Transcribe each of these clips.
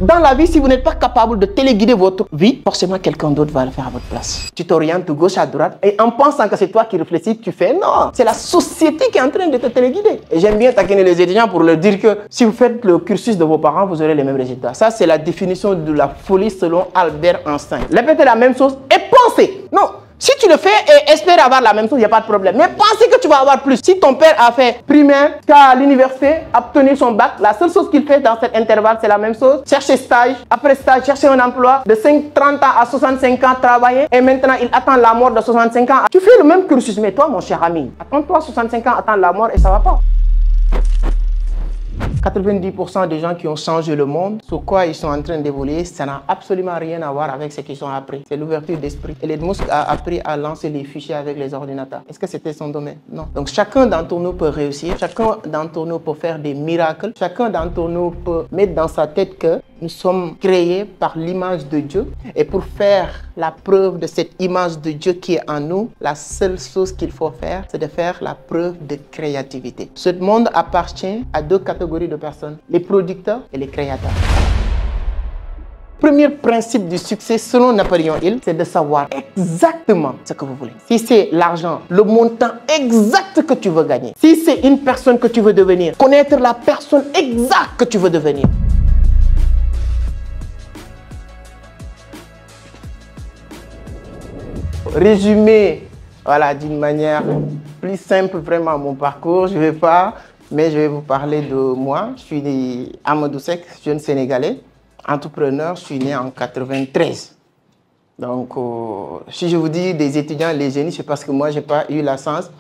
dans la vie, si vous n'êtes pas capable de téléguider votre vie, forcément quelqu'un d'autre va le faire à votre place. Tu t'orientes de gauche à droite et en pensant que c'est toi qui réfléchis, tu fais non. C'est la société qui est en train de te téléguider. Et j'aime bien taquiner les étudiants pour leur dire que si vous faites le cursus de vos parents, vous aurez les mêmes résultats. Ça, c'est la définition de la folie selon Albert Einstein. Répétez la même chose et pensez. Non. Si tu le fais et espères avoir la même chose, il n'y a pas de problème. Mais pensez que tu vas avoir plus. Si ton père a fait primaire, qu'à l'université, a obtenu son bac, la seule chose qu'il fait dans cet intervalle, c'est la même chose. Chercher stage, après stage, chercher un emploi, de 30 ans à 65 ans, travailler, et maintenant il attend la mort de 65 ans. Tu fais le même cursus, mais toi, mon cher ami, attends-toi 65 ans, attends la mort et ça va pas. 90% des gens qui ont changé le monde, sur quoi ils sont en train d'évoluer, ça n'a absolument rien à voir avec ce qu'ils ont appris. C'est l'ouverture d'esprit. Elon Musk a appris à lancer les fichiers avec les ordinateurs. Est-ce que c'était son domaine? Non. Donc chacun d'entre nous peut réussir, chacun d'entre nous peut faire des miracles, chacun d'entre nous peut mettre dans sa tête que nous sommes créés par l'image de Dieu. Et pour faire la preuve de cette image de Dieu qui est en nous, la seule chose qu'il faut faire, c'est de faire la preuve de créativité. Ce monde appartient à deux catégories de personnes, les producteurs et les créateurs. Premier principe du succès selon Napoléon Hill, c'est de savoir exactement ce que vous voulez. Si c'est l'argent, le montant exact que tu veux gagner. Si c'est une personne que tu veux devenir, connaître la personne exacte que tu veux devenir. Résumer, voilà, d'une manière plus simple vraiment mon parcours, je ne vais pas, mais je vais vous parler de moi. Je suis Amadou Seck, jeune Sénégalais, entrepreneur, je suis né en 93. Donc, si je vous dis des étudiants, les génies, c'est parce que moi, je n'ai pas eu la chance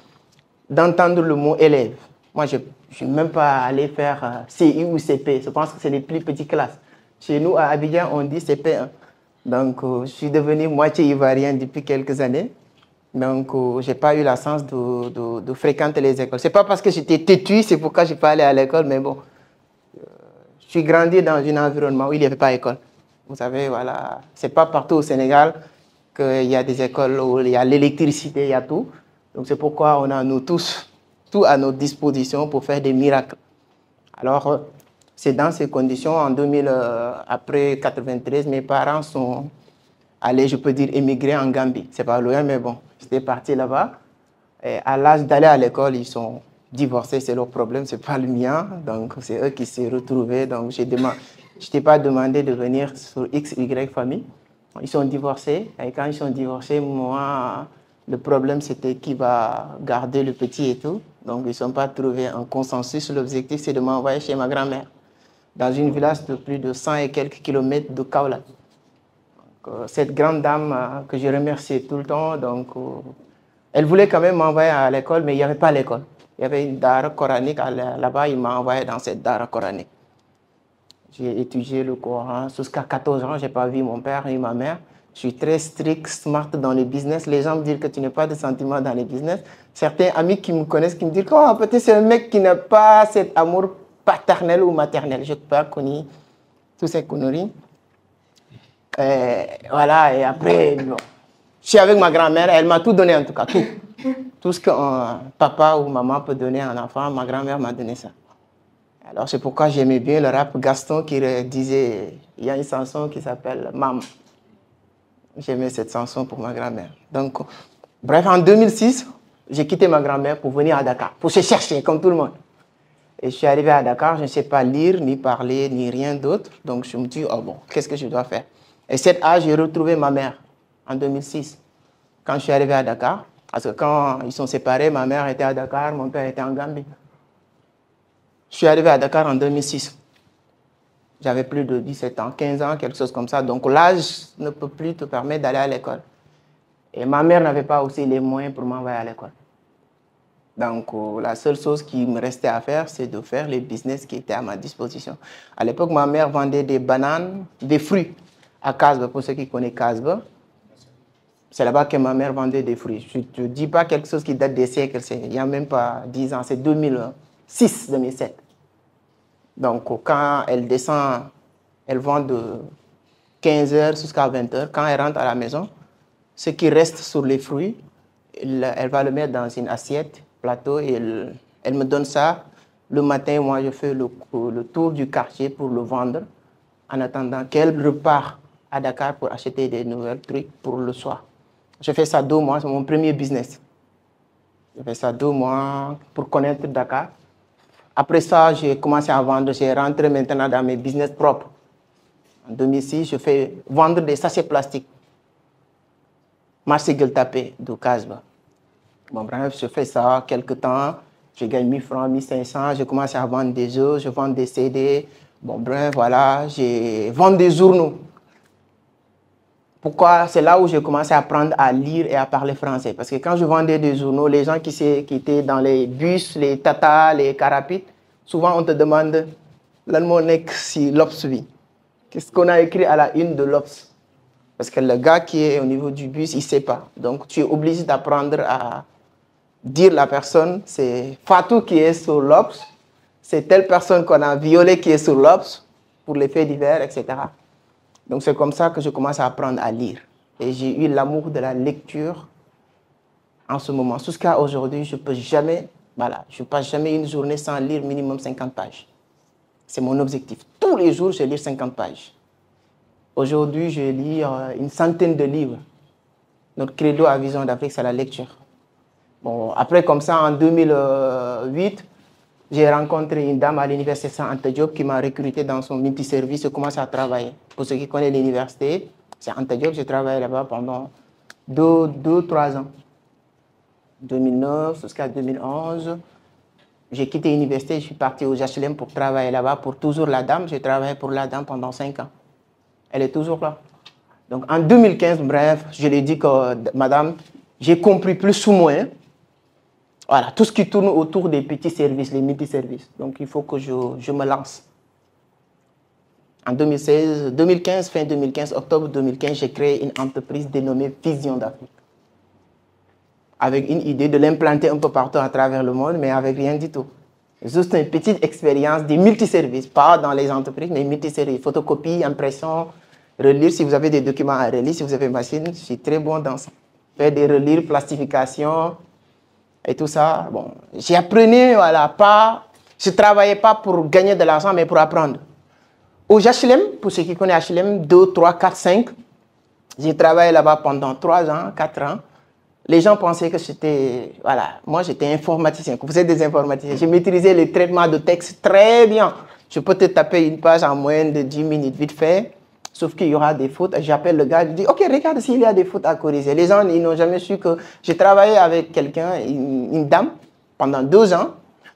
d'entendre le mot élève. Moi, je ne suis même pas allé faire CI ou CP, je pense que c'est les plus petites classes. Chez nous, à Abidjan, on dit CP1. Donc, je suis devenu moitié ivoirien depuis quelques années. Donc, je n'ai pas eu la chance de fréquenter les écoles. Ce n'est pas parce que j'étais têtu, c'est pourquoi je n'ai pas allé à l'école, mais bon. Je suis grandi dans un environnement où il n'y avait pas d'école. Vous savez, voilà, ce n'est pas partout au Sénégal qu'il y a des écoles où il y a l'électricité, il y a tout. Donc, c'est pourquoi on a nous tous, tout à notre disposition pour faire des miracles. Alors, c'est dans ces conditions, en 2000, après 93, mes parents sont allés, je peux dire, émigrer en Gambie. C'est pas loin, mais bon, j'étais parti là-bas. Et à l'âge d'aller à l'école, ils sont divorcés, c'est leur problème, c'est pas le mien. Donc, c'est eux qui s'est retrouvés. Donc, je t'ai pas demandé de venir sur X, Y famille. Ils sont divorcés. Et quand ils sont divorcés, moi, le problème, c'était qui va garder le petit et tout. Donc, ils ne sont pas trouvés un consensus. L'objectif, c'est de m'envoyer chez ma grand-mère, dans une village de plus de 100 et quelques kilomètres de Kaolack. Cette grande dame que je remercie tout le temps, donc, elle voulait quand même m'envoyer à l'école, mais il n'y avait pas l'école. Il y avait une dara coranique là-bas, il m'a envoyé dans cette dara coranique. J'ai étudié le Coran jusqu'à 14 ans, je n'ai pas vu mon père ni ma mère. Je suis très strict, smart dans le business. Les gens me disent que tu n'as pas de sentiments dans le business. Certains amis qui me connaissent, qui me disent oh, peut-être c'est un mec qui n'a pas cet amour paternel ou maternel. Je n'ai pas connu toutes ces conneries. Voilà, et après, bon, je suis avec ma grand-mère, elle m'a tout donné en tout cas, tout. Tout ce qu'un papa ou maman peut donner à un enfant, ma grand-mère m'a donné ça. Alors c'est pourquoi j'aimais bien le rap Gaston qui disait, il y a une chanson qui s'appelle Maman. J'aimais cette chanson pour ma grand-mère. Donc, bref, en 2006, j'ai quitté ma grand-mère pour venir à Dakar, pour se chercher comme tout le monde. Et je suis arrivé à Dakar, je ne sais pas lire, ni parler, ni rien d'autre. Donc je me dis, oh bon, qu'est-ce que je dois faire? Et cet âge, j'ai retrouvé ma mère en 2006, quand je suis arrivé à Dakar. Parce que quand ils sont séparés, ma mère était à Dakar, mon père était en Gambie. Je suis arrivé à Dakar en 2006. J'avais plus de 17 ans, 15 ans, quelque chose comme ça. Donc l'âge ne peut plus te permettre d'aller à l'école. Et ma mère n'avait pas aussi les moyens pour m'envoyer à l'école. Donc la seule chose qui me restait à faire, c'est de faire les business qui étaient à ma disposition. À l'époque, ma mère vendait des bananes, des fruits à Casbah, pour ceux qui connaissent Casbah. C'est là-bas que ma mère vendait des fruits. Je ne te dis pas quelque chose qui date des siècles, il n'y a même pas 10 ans, c'est 2006, 2007. Donc, quand elle descend, elle vend de 15h jusqu'à 20h. Quand elle rentre à la maison, ce qui reste sur les fruits, elle va le mettre dans une assiette, plateau, et elle me donne ça. Le matin, moi, je fais le tour du quartier pour le vendre. en attendant qu'elle repart à Dakar pour acheter des nouvelles trucs pour le soir. Je fais ça 2 mois, c'est mon premier business. Je fais ça 2 mois pour connaître Dakar. Après ça, j'ai commencé à vendre, j'ai rentré maintenant dans mes business propres. En 2006, je fais vendre des sachets plastiques. Marché Gueule-Tapée de Casbah. Bon, bref, je fais ça quelques temps. Je gagne 1000 francs, 1500. Je commence à vendre des jeux, je vends des CD. Bon, bref, voilà, je vends des journaux. Pourquoi? C'est là où j'ai commencé à apprendre à lire et à parler français. Parce que quand je vendais des journaux, les gens qui étaient dans les bus, les Tata, les Carapites, souvent on te demande lan moo nekk si l'Obs bi. Qu'est-ce qu'on a écrit à la une de l'Obs? Parce que le gars qui est au niveau du bus, il ne sait pas. Donc tu es obligé d'apprendre à dire la personne, c'est Fatou qui est sur l'Obs, c'est telle personne qu'on a violée qui est sur l'Obs pour les faits divers, etc. Donc c'est comme ça que je commence à apprendre à lire. Et j'ai eu l'amour de la lecture en ce moment. Jusqu'à aujourd'hui, je ne peux jamais, voilà, je ne passe jamais une journée sans lire minimum 50 pages. C'est mon objectif. Tous les jours, je lis 50 pages. Aujourd'hui, je lis une centaine de livres. Notre credo à Vision d'Afrique, c'est la lecture. Bon, après, comme ça, en 2008, j'ai rencontré une dame à l'université Saint-Anta Diop qui m'a recruté dans son multiservice et commencé à travailler. Pour ceux qui connaissent l'université, c'est Anta Diop, j'ai travaillé là-bas pendant 2-3 ans. 2009 jusqu'à 2011. J'ai quitté l'université, je suis parti au HLM pour travailler là-bas pour toujours la dame. J'ai travaillé pour la dame pendant 5 ans. Elle est toujours là. Donc en 2015, bref, je lui ai dit que madame, j'ai compris plus ou moins. Voilà, tout ce qui tourne autour des petits services, les multiservices. Donc, il faut que je me lance. En 2015, fin 2015, octobre 2015, j'ai créé une entreprise dénommée Vision d'Afrique. Avec une idée de l'implanter un peu partout à travers le monde, mais avec rien du tout. Juste une petite expérience des multiservices, pas dans les entreprises, mais multiservices. Photocopie, impression, relire. Si vous avez des documents à relire, si vous avez une machine, je suis très bon dans ça. Faire des relire, plastification, et tout ça, bon, j'apprenais, voilà, je ne travaillais pas pour gagner de l'argent, mais pour apprendre. Au HLM, pour ceux qui connaissent HLM, 2, 3, 4, 5, j'ai travaillé là-bas pendant 3 ans, 4 ans. Les gens pensaient que j'étais, voilà, moi j'étais informaticien, vous êtes des informaticiens. Je maîtrisais les traitements de texte très bien. Je peux te taper une page en moyenne de 10 minutes vite fait. Sauf qu'il y aura des fautes. J'appelle le gars, je dis, OK, regarde s'il y a des fautes à corriger. Les gens, ils n'ont jamais su que j'ai travaillé avec quelqu'un, une dame, pendant 2 ans.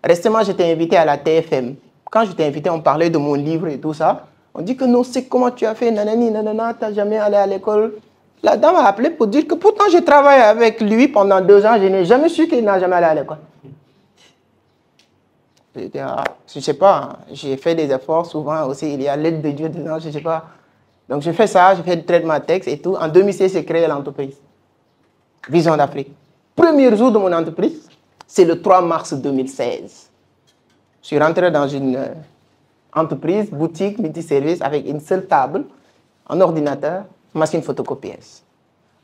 Récemment, j'étais invité à la TFM. Quand j'étais invité, on parlait de mon livre et tout ça. On dit que non, c'est comment tu as fait, nanani, nanana, tu n'as jamais allé à l'école. La dame a appelé pour dire que pourtant, j'ai travaillé avec lui pendant 2 ans. Je n'ai jamais su qu'il n'a jamais allé à l'école. Je ne sais pas, j'ai fait des efforts. Souvent aussi, il y a l'aide de Dieu dedans, je ne sais pas. Donc, je fais ça, je fais du traitement de texte et tout. En 2016, j'ai créé l'entreprise Vision d'Afrique. Premier jour de mon entreprise, c'est le 3 mars 2016. Je suis rentré dans une entreprise, boutique, multiservice, avec une seule table, un ordinateur, machine photocopieuse.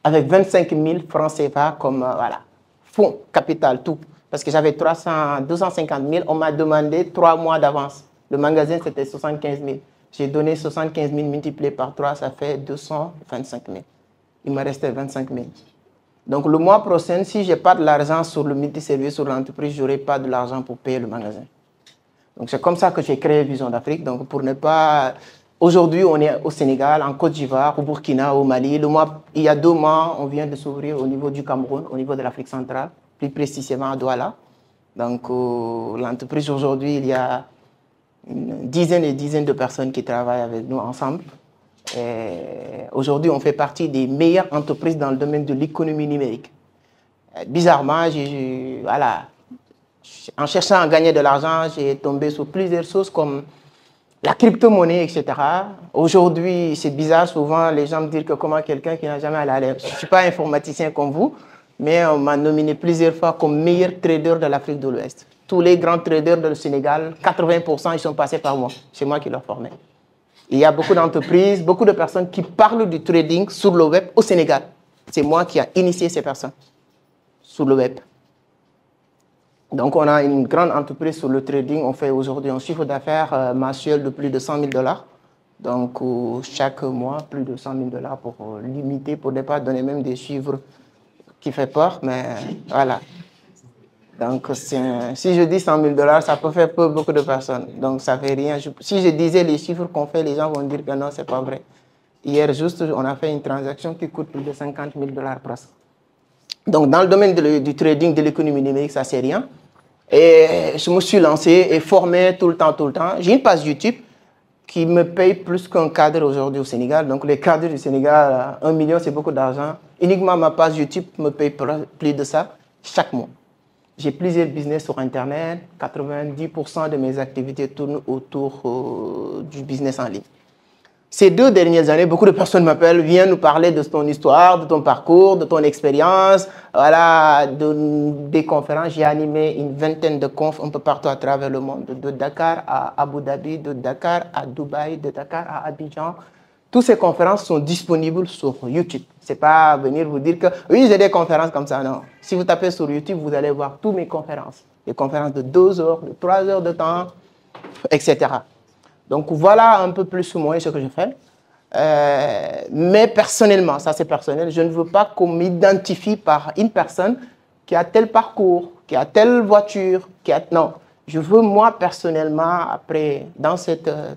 Avec 25 000 francs CFA comme voilà, fonds, capital, tout. Parce que j'avais 250 000, on m'a demandé 3 mois d'avance. Le magasin, c'était 75 000. J'ai donné 75 000 multiplié par 3, ça fait 225 000. Il me restait 25 000. Donc le mois prochain, si je n'ai pas de l'argent sur le multiservice, sur l'entreprise, je n'aurai pas de l'argent pour payer le magasin. Donc c'est comme ça que j'ai créé Vision d'Afrique. Donc pour ne pas... Aujourd'hui, on est au Sénégal, en Côte d'Ivoire, au Burkina, au Mali. Il y a 2 mois, on vient de s'ouvrir au niveau du Cameroun, au niveau de l'Afrique centrale, plus précisément à Douala. Donc l'entreprise aujourd'hui, il y a une dizaine et dizaines de personnes qui travaillent avec nous ensemble. Aujourd'hui, on fait partie des meilleures entreprises dans le domaine de l'économie numérique. Bizarrement, voilà, en cherchant à gagner de l'argent, j'ai tombé sur plusieurs choses comme la crypto-monnaie, etc. Aujourd'hui, c'est bizarre, souvent les gens me disent que comment quelqu'un qui n'a jamais allé à l'école. Je ne suis pas informaticien comme vous, mais on m'a nominé plusieurs fois comme meilleur trader de l'Afrique de l'Ouest. Tous les grands traders du Sénégal, 80%, ils sont passés par moi. C'est moi qui leur formais. Il y a beaucoup d'entreprises, beaucoup de personnes qui parlent du trading sur le web au Sénégal. C'est moi qui ai initié ces personnes sur le web. Donc, on a une grande entreprise sur le trading. On fait aujourd'hui un chiffre d'affaires mensuel de plus de 100 000 $. Donc, chaque mois, plus de 100 000 $ pour limiter, pour ne pas donner même des chiffres qui fait peur, mais voilà. Donc, si je dis 100 000 $, ça peut faire peur beaucoup de personnes. Donc, ça fait rien. Si je disais les chiffres qu'on fait, les gens vont dire que non, c'est pas vrai. Hier, juste, on a fait une transaction qui coûte plus de 50 000 $ presque. Donc, dans le domaine du trading, de l'économie numérique, ça, c'est rien. Et je me suis lancé et formé tout le temps. J'ai une page YouTube qui me paye plus qu'un cadre aujourd'hui au Sénégal. Donc, les cadres du Sénégal, 1 million, c'est beaucoup d'argent. Uniquement ma page YouTube me paye plus de ça chaque mois. J'ai plusieurs business sur Internet. 90% de mes activités tournent autour du business en ligne. Ces 2 dernières années, beaucoup de personnes m'appellent, viens nous parler de ton histoire, de ton parcours, de ton expérience. Voilà, des conférences. J'ai animé une vingtaine de confs un peu partout à travers le monde, de Dakar à Abu Dhabi, de Dakar à Dubaï, de Dakar à Abidjan. Toutes ces conférences sont disponibles sur YouTube. Ce n'est pas venir vous dire que oui, j'ai des conférences comme ça. Non. Si vous tapez sur YouTube, vous allez voir toutes mes conférences. Des conférences de 2 heures, de 3 heures de temps, etc. Donc voilà un peu plus ou moins ce que je fais. Mais personnellement, ça c'est personnel, je ne veux pas qu'on m'identifie par une personne qui a tel parcours, qui a telle voiture, Non, je veux moi personnellement, après, dans ce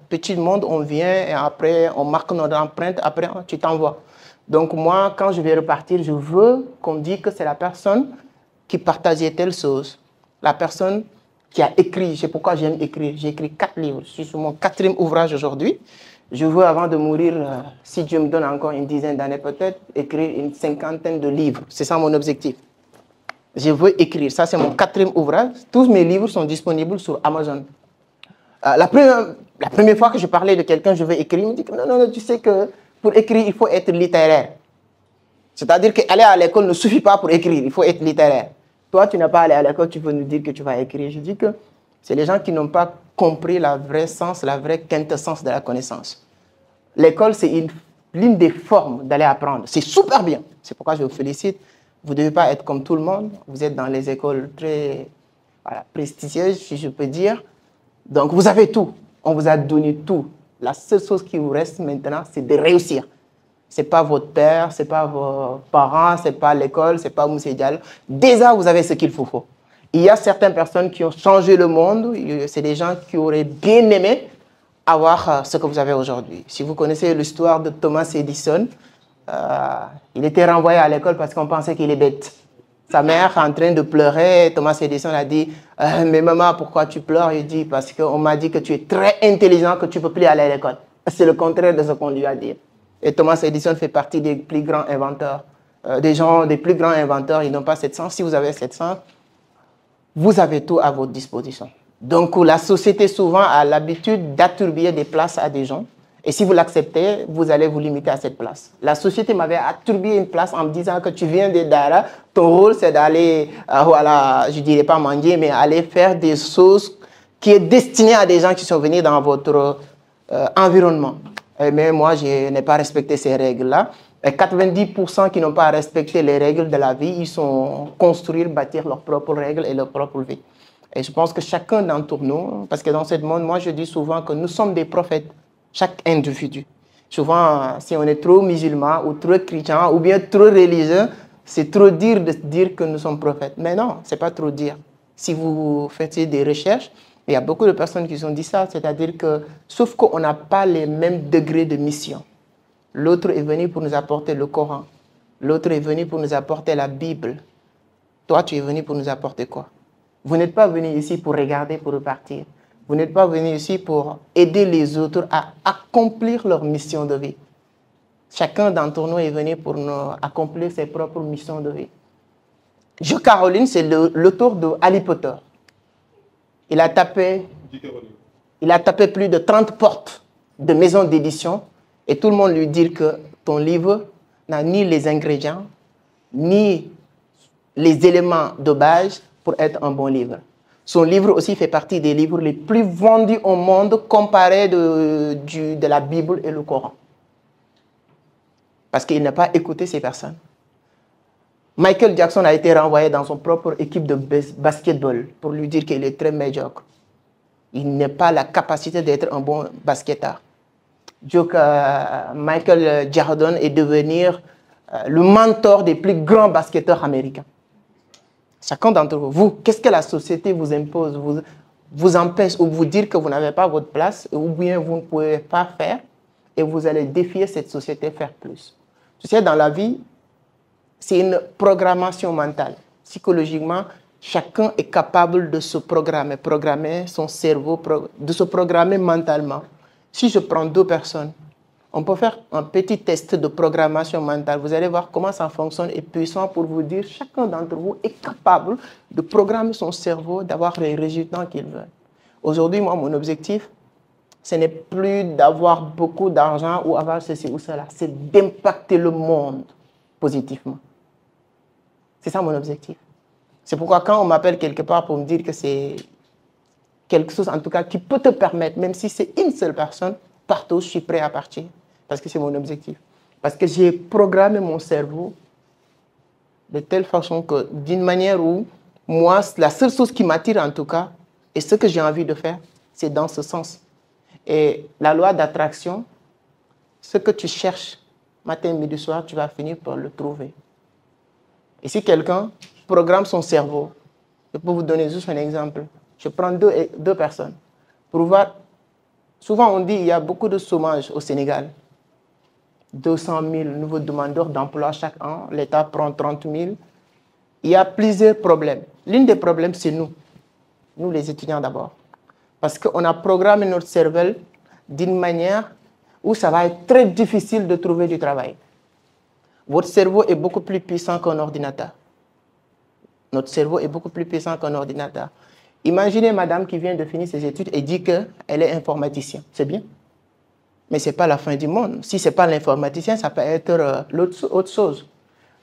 petit monde, on vient et après on marque notre empreinte, après tu t'envoies. Donc moi, quand je vais repartir, je veux qu'on dise que c'est la personne qui partageait telle chose. La personne qui a écrit, c'est pourquoi j'aime écrire. J'ai écrit 4 livres, je suis sur mon 4e ouvrage aujourd'hui. Je veux, avant de mourir, si Dieu me donne encore une dizaine d'années peut-être, écrire une 50aine de livres. C'est ça mon objectif. Je veux écrire, ça c'est mon 4e ouvrage. Tous mes livres sont disponibles sur Amazon. La première fois que je parlais de quelqu'un, je veux écrire, il me dit que non, tu sais que pour écrire, il faut être littéraire. C'est-à-dire qu'aller à l'école ne suffit pas pour écrire, il faut être littéraire. Toi, tu n'as pas allé à l'école, tu veux nous dire que tu vas écrire. Je dis que c'est les gens qui n'ont pas compris la vraie sens, la vraie quintessence de la connaissance. L'école, c'est l'une des formes d'aller apprendre. C'est super bien. C'est pourquoi je vous félicite. Vous ne devez pas être comme tout le monde. Vous êtes dans les écoles très prestigieuses, si je peux dire. Donc, vous avez tout. On vous a donné tout. La seule chose qui vous reste maintenant, c'est de réussir. Ce n'est pas votre père, ce n'est pas vos parents, ce n'est pas l'école, ce n'est pas Moussé Diallo. Déjà, vous avez ce qu'il vous faut. Il y a certaines personnes qui ont changé le monde. C'est des gens qui auraient bien aimé avoir ce que vous avez aujourd'hui. Si vous connaissez l'histoire de Thomas Edison, il était renvoyé à l'école parce qu'on pensait qu'il est bête. Sa mère en train de pleurer, Thomas Edison a dit « Mais maman, pourquoi tu pleures ?» Il dit « Parce qu'on m'a dit que tu es très intelligent, que tu ne peux plus aller à l'école. » C'est le contraire de ce qu'on lui a dit. Et Thomas Edison fait partie des plus grands inventeurs. Des plus grands inventeurs, ils n'ont pas cette sens. Si vous avez cette sens, vous avez tout à votre disposition. Donc, la société souvent a l'habitude d'attribuer des places à des gens. Et si vous l'acceptez, vous allez vous limiter à cette place. La société m'avait attribué une place en me disant que tu viens de Dara, ton rôle c'est d'aller, je ne dirais pas manger, mais aller faire des choses qui est destinées à des gens qui sont venus dans votre environnement. Mais moi, je n'ai pas respecté ces règles-là. Et 90% qui n'ont pas respecté les règles de la vie, ils sont construits, bâtir leurs propres règles et leur propre vie. Et je pense que chacun d'entre nous, parce que dans ce monde, moi je dis souvent que nous sommes des prophètes, chaque individu. Souvent, si on est trop musulman ou trop chrétien ou bien trop religieux, c'est trop dire de dire que nous sommes prophètes. Mais non, ce n'est pas trop dire. Si vous faites des recherches, il y a beaucoup de personnes qui ont dit ça, c'est-à-dire que, sauf qu'on n'a pas les mêmes degrés de mission. L'autre est venu pour nous apporter le Coran. L'autre est venu pour nous apporter la Bible. Toi, tu es venu pour nous apporter quoi? Vous n'êtes pas venu ici pour regarder, pour repartir. Vous n'êtes pas venu ici pour aider les autres à accomplir leur mission de vie. Chacun d'entre nous est venu pour nous accomplir ses propres missions de vie. Jo Caroline, c'est l'auteur de Harry Potter. Il a tapé plus de 30 portes de maisons d'édition et tout le monde lui dit que ton livre n'a ni les ingrédients, ni les éléments de base pour être un bon livre. Son livre aussi fait partie des livres les plus vendus au monde comparé de la Bible et le Coran. Parce qu'il n'a pas écouté ces personnes. Michael Jackson a été renvoyé dans son propre équipe de basketball pour lui dire qu'il est très médiocre. Il n'a pas la capacité d'être un bon basketteur. Michael Jordan et devenir le mentor des plus grands basketteurs américains. Chacun d'entre vous, qu'est-ce que la société vous impose, vous empêche ou vous dire que vous n'avez pas votre place ou bien vous ne pouvez pas faire et vous allez défier cette société, faire plus. Tu sais, dans la vie, c'est une programmation mentale. Psychologiquement, chacun est capable de se programmer son cerveau, de se programmer mentalement. Si je prends 2 personnes, on peut faire un petit test de programmation mentale. Vous allez voir comment ça fonctionne et puissant pour vous dire chacun d'entre vous est capable de programmer son cerveau, d'avoir les résultats qu'il veut. Aujourd'hui, moi, mon objectif, ce n'est plus d'avoir beaucoup d'argent ou avoir ceci ou cela. C'est d'impacter le monde positivement. C'est ça mon objectif. C'est pourquoi quand on m'appelle quelque part pour me dire que c'est quelque chose, en tout cas, qui peut te permettre, même si c'est une seule personne, partout, je suis prêt à partir. Parce que c'est mon objectif. Parce que j'ai programmé mon cerveau de telle façon que, d'une manière où, moi, la seule chose qui m'attire, en tout cas, et ce que j'ai envie de faire, c'est dans ce sens. Et la loi d'attraction, ce que tu cherches matin, midi, soir, tu vas finir par le trouver. Et si quelqu'un programme son cerveau, je peux vous donner juste un exemple. Je prends deux personnes pour voir. Souvent, on dit qu'il y a beaucoup de chômage au Sénégal. 200 000 nouveaux demandeurs d'emploi chaque an. L'État prend 30 000. Il y a plusieurs problèmes. L'un des problèmes, c'est nous les étudiants d'abord. Parce qu'on a programmé notre cerveau d'une manière où ça va être très difficile de trouver du travail. Votre cerveau est beaucoup plus puissant qu'un ordinateur. Notre cerveau est beaucoup plus puissant qu'un ordinateur. Imaginez madame qui vient de finir ses études et dit qu'elle est informaticienne. C'est bien. Mais ce n'est pas la fin du monde. Si ce n'est pas l'informaticien, ça peut être autre chose.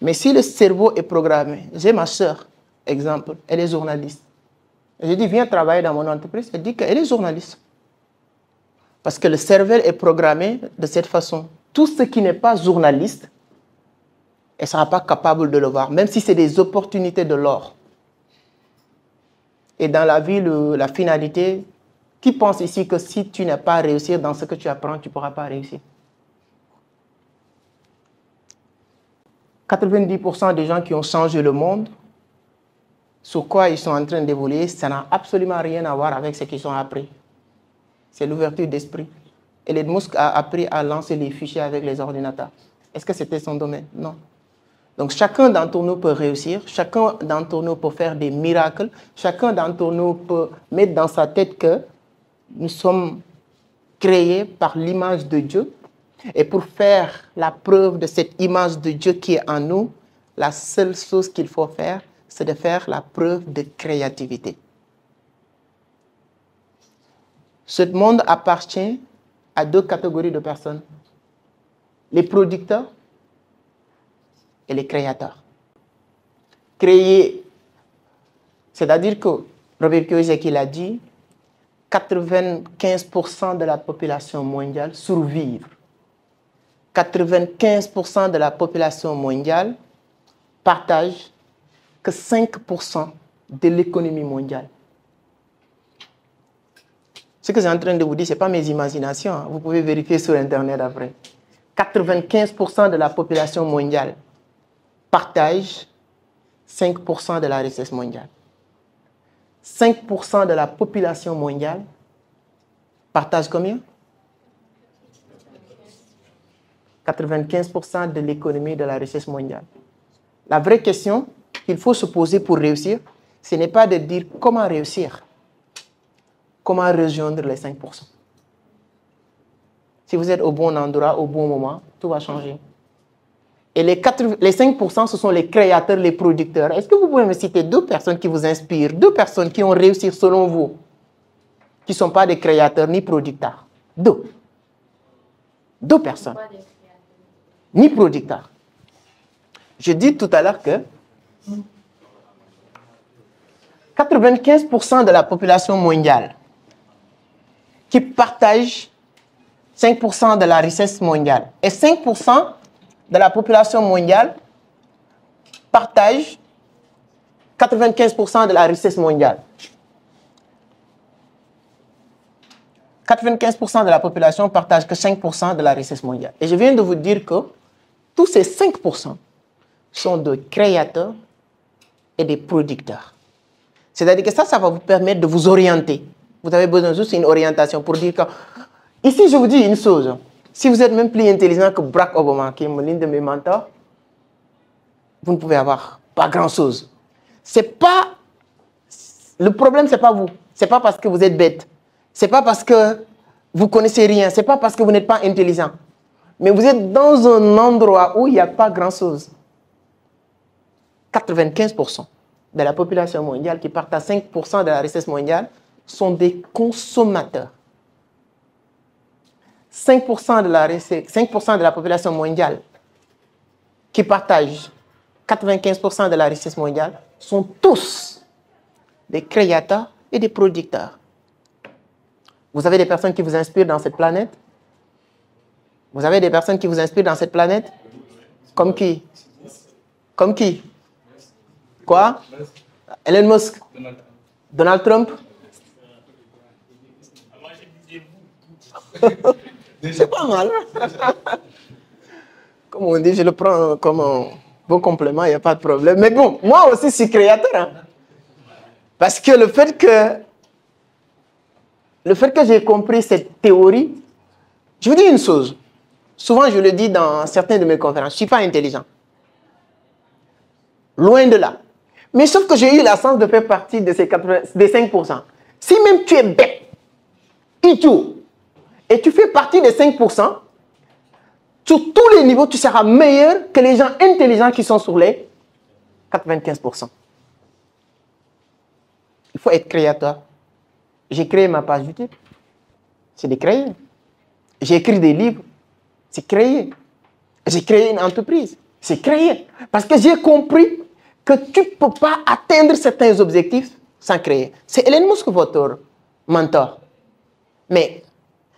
Mais si le cerveau est programmé, j'ai ma soeur, exemple, elle est journaliste. Je dis, viens travailler dans mon entreprise. Elle dit qu'elle est journaliste. Parce que le cerveau est programmé de cette façon. Tout ce qui n'est pas journaliste, elle ne sera pas capable de le voir, même si c'est des opportunités de l'or. Et dans la vie, la finalité, qui pense ici que si tu n'as pas réussi dans ce que tu apprends, tu ne pourras pas réussir? 90% des gens qui ont changé le monde, sur quoi ils sont en train d'évoluer, ça n'a absolument rien à voir avec ce qu'ils ont appris. C'est l'ouverture d'esprit. Elon Musk a appris à lancer les fichiers avec les ordinateurs. Est-ce que c'était son domaine? Non. Donc, chacun d'entre nous peut réussir, chacun d'entre nous peut faire des miracles, chacun d'entre nous peut mettre dans sa tête que nous sommes créés par l'image de Dieu. Et pour faire la preuve de cette image de Dieu qui est en nous, la seule chose qu'il faut faire, c'est de faire la preuve de créativité. Ce monde appartient à 2 catégories de personnes. Les producteurs et les créateurs. Créer, c'est-à-dire que Robert Kiyosaki l'a dit, 95% de la population mondiale survivent. 95% de la population mondiale partage que 5% de l'économie mondiale. Ce que j'ai en train de vous dire, ce n'est pas mes imaginations. Hein. Vous pouvez vérifier sur Internet après. 95% de la population mondiale partage 5% de la richesse mondiale. 5% de la population mondiale partage combien? 95% de l'économie de la richesse mondiale. La vraie question qu'il faut se poser pour réussir, ce n'est pas de dire comment réussir, comment rejoindre les 5%. Si vous êtes au bon endroit, au bon moment, tout va changer. Et les 5%, ce sont les créateurs, les producteurs. Est-ce que vous pouvez me citer 2 personnes qui vous inspirent, 2 personnes qui ont réussi selon vous, qui ne sont pas des créateurs ni producteurs? 2. 2 personnes. Ni producteurs. Je dis tout à l'heure que 95% de la population mondiale qui partage 5% de la richesse mondiale et 5% de la population mondiale partage 95% de la richesse mondiale. 95% de la population partage que 5% de la richesse mondiale. Et je viens de vous dire que tous ces 5% sont des créateurs et des producteurs. C'est-à-dire que ça va vous permettre de vous orienter. Vous avez besoin juste d'une orientation pour dire que... Ici, je vous dis une chose. Si vous êtes même plus intelligent que Barack Obama, qui est l'un de mes mentors, vous ne pouvez avoir pas grand-chose. C'est pas... Le problème, ce n'est pas vous. Ce n'est pas parce que vous êtes bête. Ce n'est pas parce que vous ne connaissez rien. Ce n'est pas parce que vous n'êtes pas intelligent. Mais vous êtes dans un endroit où il n'y a pas grand-chose. 95% de la population mondiale qui partent à 5% de la richesse mondiale sont des consommateurs. 5% de la population mondiale qui partagent 95% de la richesse mondiale sont tous des créateurs et des producteurs. Vous avez des personnes qui vous inspirent dans cette planète? Vous avez des personnes qui vous inspirent dans cette planète? Comme qui? Comme qui? Quoi? Elon Musk? Donald Trump? C'est pas mal. Comme on dit, je le prends comme un beau complément, il n'y a pas de problème. Mais bon, moi aussi, je suis créateur. Hein. Parce que le fait que j'ai compris cette théorie, je vous dis une chose. Souvent, je le dis dans certaines de mes conférences, je ne suis pas intelligent. Loin de là. Mais sauf que j'ai eu la chance de faire partie de ces des 5%. Si même tu es bête, idiot, et tu fais partie des 5%, sur tous les niveaux, tu seras meilleur que les gens intelligents qui sont sur les 95%. Il faut être créateur. J'ai créé ma page YouTube. C'est de créer. J'ai écrit des livres. C'est créer. J'ai créé une entreprise. C'est créer. Parce que j'ai compris que tu ne peux pas atteindre certains objectifs sans créer. C'est Elon Musk, votre mentor. Mais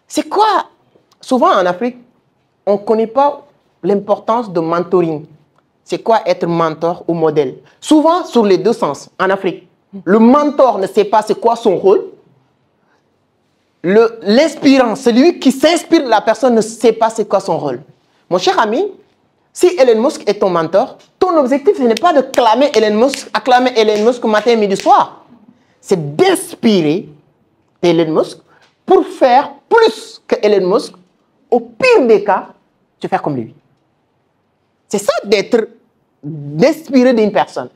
c'est quoi? Souvent en Afrique, on ne connaît pas l'importance de mentoring. C'est quoi être mentor ou modèle? Souvent, sur les deux sens, en Afrique, le mentor ne sait pas c'est quoi son rôle. L'inspirant, celui qui s'inspire de la personne ne sait pas c'est quoi son rôle. Mon cher ami, si Elon Musk est ton mentor, ton objectif, ce n'est pas de acclamer Elon Musk matin, midi, soir. C'est d'inspirer Elon Musk pour faire plus que Elon Musk. Au pire des cas, tu fais comme lui. C'est ça d'inspirer d'une personne.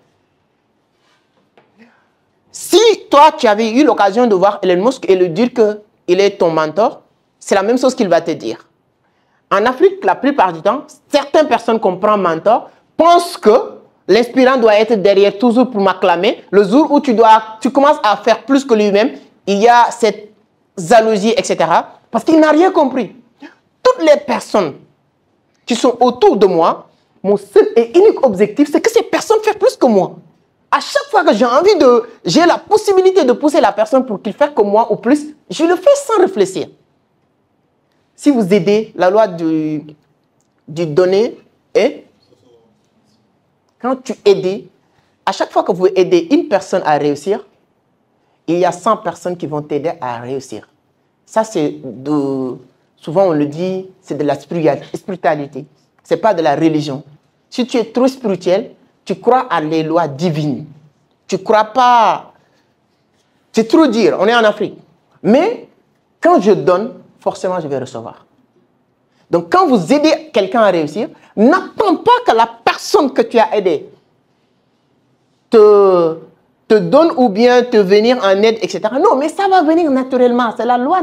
Si toi, tu avais eu l'occasion de voir Elon Musk et lui dire qu'il est ton mentor, c'est la même chose qu'il va te dire. En Afrique, la plupart du temps, certaines personnes qu'on prend mentor pensent que l'inspirant doit être derrière toujours pour m'acclamer. Le jour où tu commences à faire plus que lui-même, il y a cette jalousie, etc. Parce qu'il n'a rien compris. Toutes les personnes qui sont autour de moi, mon seul et unique objectif, c'est que ces personnes fassent plus que moi. À chaque fois que j'ai la possibilité de pousser la personne pour qu'il fasse comme moi ou plus, je le fais sans réfléchir. Si vous aidez, la loi du donner est, quand tu aides, à chaque fois que vous aidez une personne à réussir, il y a 100 personnes qui vont t'aider à réussir. Ça, c'est souvent on le dit, c'est de la spiritualité. Ce n'est pas de la religion. Si tu es trop spirituel, tu crois à les lois divines. Tu ne crois pas... C'est trop dire, on est en Afrique. Mais quand je donne, forcément je vais recevoir. Donc quand vous aidez quelqu'un à réussir, n'attends pas que la personne que tu as aidée te donne ou bien te venir en aide, etc. Non, mais ça va venir naturellement. C'est la loi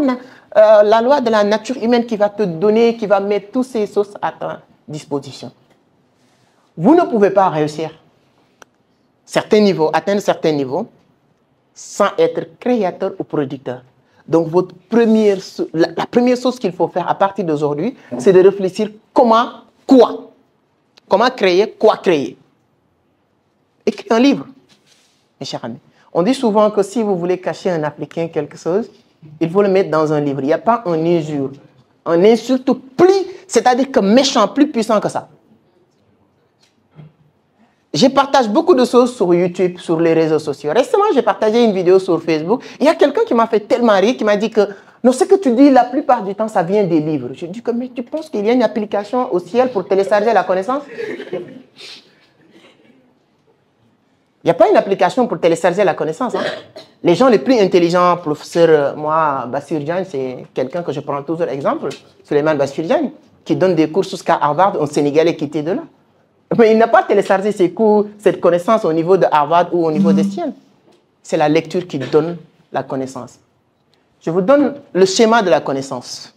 de la nature humaine qui va te donner, qui va mettre toutes ces choses à ta disposition. Vous ne pouvez pas réussir atteindre certains niveaux sans être créateur ou producteur. Donc, la première chose qu'il faut faire à partir d'aujourd'hui, c'est de réfléchir comment créer, quoi créer. Écrire un livre, mes chers amis. On dit souvent que si vous voulez cacher un Africain quelque chose, il faut le mettre dans un livre. Il n'y a pas un injure. Un insulte plus, c'est-à-dire que méchant, plus puissant que ça. Je partage beaucoup de choses sur YouTube, sur les réseaux sociaux. Récemment, j'ai partagé une vidéo sur Facebook. Il y a quelqu'un qui m'a fait tellement rire, qui m'a dit que Non, ce que tu dis, la plupart du temps, ça vient des livres. Je dis que, mais tu penses qu'il y a une application au ciel pour télécharger la connaissance? Il n'y a pas une application pour télécharger la connaissance. Hein. Les gens les plus intelligents, professeur, moi, Bassir Diagne, c'est quelqu'un que je prends toujours exemple, Souleymane Bassir Diagne, qui donne des cours jusqu'à Harvard, un Sénégalais qui était de là. Mais il n'a pas téléchargé ses cours, cette connaissance au niveau de Harvard ou au niveau des siennes. C'est la lecture qui donne la connaissance. Je vous donne le schéma de la connaissance.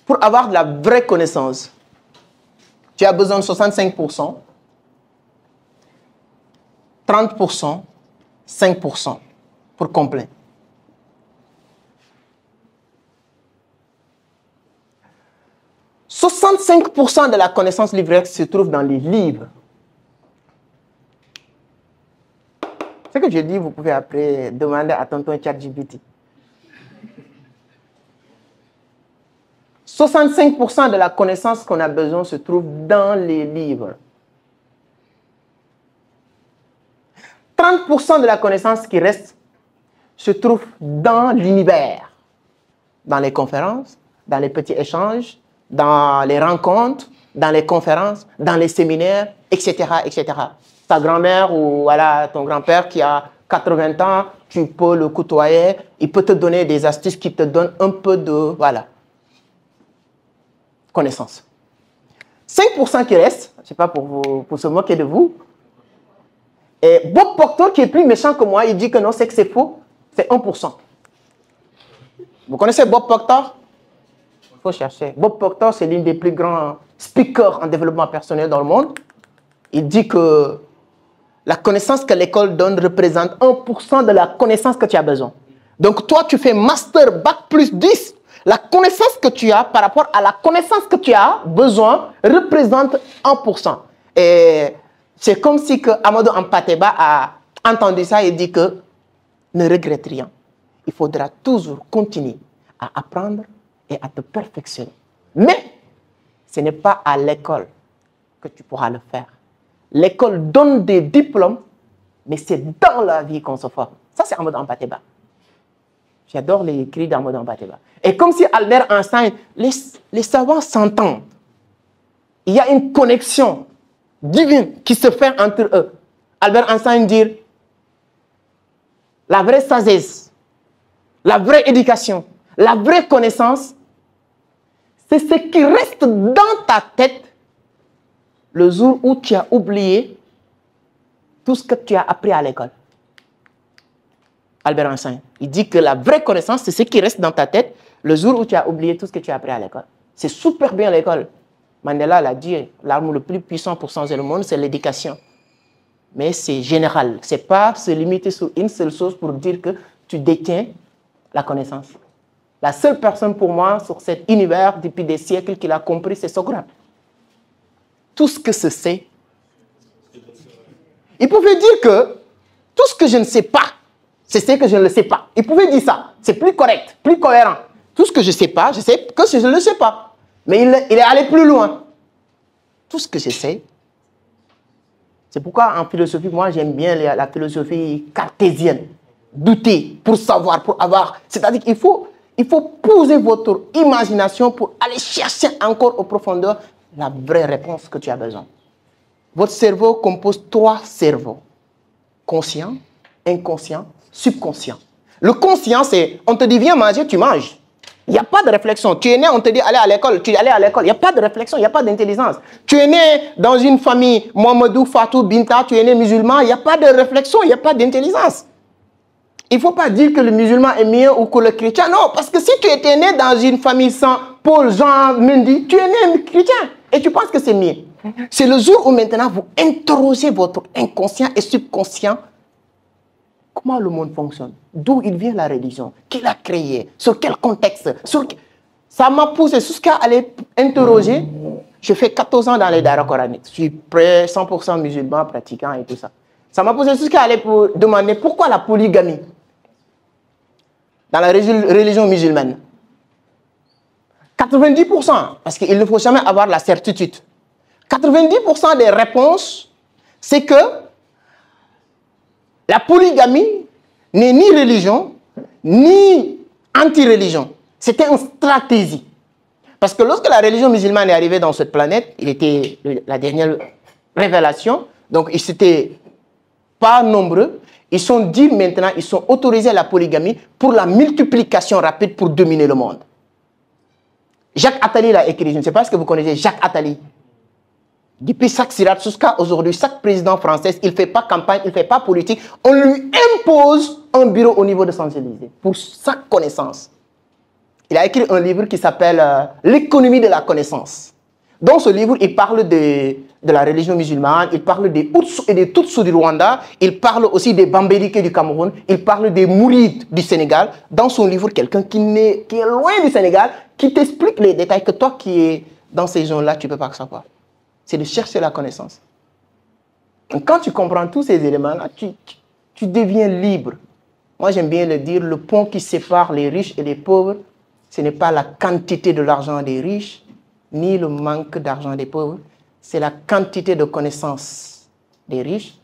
Pour avoir de la vraie connaissance, tu as besoin de 65%, 30%, 5% pour complet. « 65% de la connaissance livrée se trouve dans les livres. » Ce que je dis, vous pouvez après demander à tonton ChatGPT. 65% de la connaissance qu'on a besoin se trouve dans les livres. 30% de la connaissance qui reste se trouve dans l'univers, dans les conférences, dans les petits échanges, dans les rencontres, dans les conférences, dans les séminaires, etc., etc. Ta grand-mère ou voilà, ton grand-père qui a 80 ans, tu peux le côtoyer, il peut te donner des astuces qui te donnent un peu de, voilà, connaissance. 5% qui reste, je ne sais pas pour se moquer de vous, et Bob Proctor, qui est plus méchant que moi, il dit que non, c'est que c'est faux, c'est 1%. Vous connaissez Bob Proctor? Il faut chercher. Bob Proctor, c'est l'un des plus grands speakers en développement personnel dans le monde. Il dit que la connaissance que l'école donne représente 1% de la connaissance que tu as besoin. Donc toi, tu fais master, bac plus 10. La connaissance que tu as par rapport à la connaissance que tu as besoin représente 1%. Et c'est comme si que Amadou Ampateba a entendu ça et dit que ne regrette rien. Il faudra toujours continuer à apprendre et à te perfectionner. Mais ce n'est pas à l'école que tu pourras le faire. L'école donne des diplômes, mais c'est dans la vie qu'on se forme. Ça, c'est Amadou Ampateba. J'adore les écrits d'Amadou Ampateba. Et comme si Albert Einstein, les savants s'entendent. Il y a une connexion divine qui se fait entre eux. Albert Einstein dit la vraie sagesse, la vraie éducation, la vraie connaissance, c'est ce qui reste dans ta tête le jour où tu as oublié tout ce que tu as appris à l'école. Albert Einstein, il dit que la vraie connaissance, c'est ce qui reste dans ta tête le jour où tu as oublié tout ce que tu as appris à l'école. C'est super bien l'école. Mandela l'a dit, l'arme le plus puissant pour changer le monde, c'est l'éducation. Mais c'est général. Ce n'est pas se limiter sur une seule chose pour dire que tu détiens la connaissance. La seule personne pour moi sur cet univers depuis des siècles qui l'a compris, c'est Socrate. Tout ce que ce c'est, il pouvait dire que tout ce que je ne sais pas, c'est ce que je ne le sais pas. Il pouvait dire ça. C'est plus correct, plus cohérent. Tout ce que je ne sais pas, je sais que je ne le sais pas. Mais il est allé plus loin. Tout ce que je sais, c'est pourquoi en philosophie, moi j'aime bien la philosophie cartésienne. Douter pour savoir, pour avoir. C'est-à-dire qu'il faut poser votre imagination pour aller chercher encore aux profondeurs la vraie réponse que tu as besoin. Votre cerveau compose 3 cerveaux. Conscient, inconscient, subconscient. Le conscient, c'est on te dit viens manger, tu manges. Il n'y a pas de réflexion. Tu es né, on te dit allez à l'école, tu es allé à l'école. Il n'y a pas de réflexion, il n'y a pas d'intelligence. Tu es né dans une famille, Mohamedou, Fatou, Binta, tu es né musulman, il n'y a pas de réflexion, il n'y a pas d'intelligence. Il ne faut pas dire que le musulman est mieux ou que le chrétien. Non, parce que si tu étais né dans une famille sans Paul, Jean, Mendy, tu es né chrétien et tu penses que c'est mieux. C'est le jour où maintenant vous interrogez votre inconscient et subconscient. Comment le monde fonctionne? D'où il vient la religion? Qui l'a créé? Sur quel contexte? Ça m'a poussé jusqu'à aller interroger. Je fais 14 ans dans les daras coraniques. Je suis près 100% musulman, pratiquant et tout ça. Ça m'a poussé jusqu'à aller pour demander pourquoi la polygamie dans la religion musulmane. 90%, parce qu'il ne faut jamais avoir la certitude. 90% des réponses, c'est que la polygamie n'est ni religion, ni anti-religion. C'était une stratégie. Parce que lorsque la religion musulmane est arrivée dans cette planète, il était la dernière révélation, donc ils n'étaient pas nombreux. Ils sont dit maintenant, ils sont autorisés à la polygamie pour la multiplication rapide pour dominer le monde. Jacques Attali l'a écrit, je ne sais pas ce que vous connaissez Jacques Attali. Depuis Jacques Chirac jusqu'à aujourd'hui, chaque président français, il ne fait pas campagne, il ne fait pas politique. On lui impose un bureau au niveau de Champs-Élysées pour sa connaissance. Il a écrit un livre qui s'appelle L'économie de la connaissance. Dans ce livre, il parle de la religion musulmane, il parle des Hutus et des Tutsis du Rwanda, il parle aussi des Bambélés du Cameroun, il parle des Mourides du Sénégal. Dans son livre, quelqu'un qui est loin du Sénégal, qui t'explique les détails que toi qui es dans ces zones-là, tu ne peux pas savoir. C'est de chercher la connaissance. Donc, quand tu comprends tous ces éléments-là, tu deviens libre. Moi, j'aime bien le dire, le pont qui sépare les riches et les pauvres, ce n'est pas la quantité de l'argent des riches, ni le manque d'argent des pauvres, c'est la quantité de connaissances des riches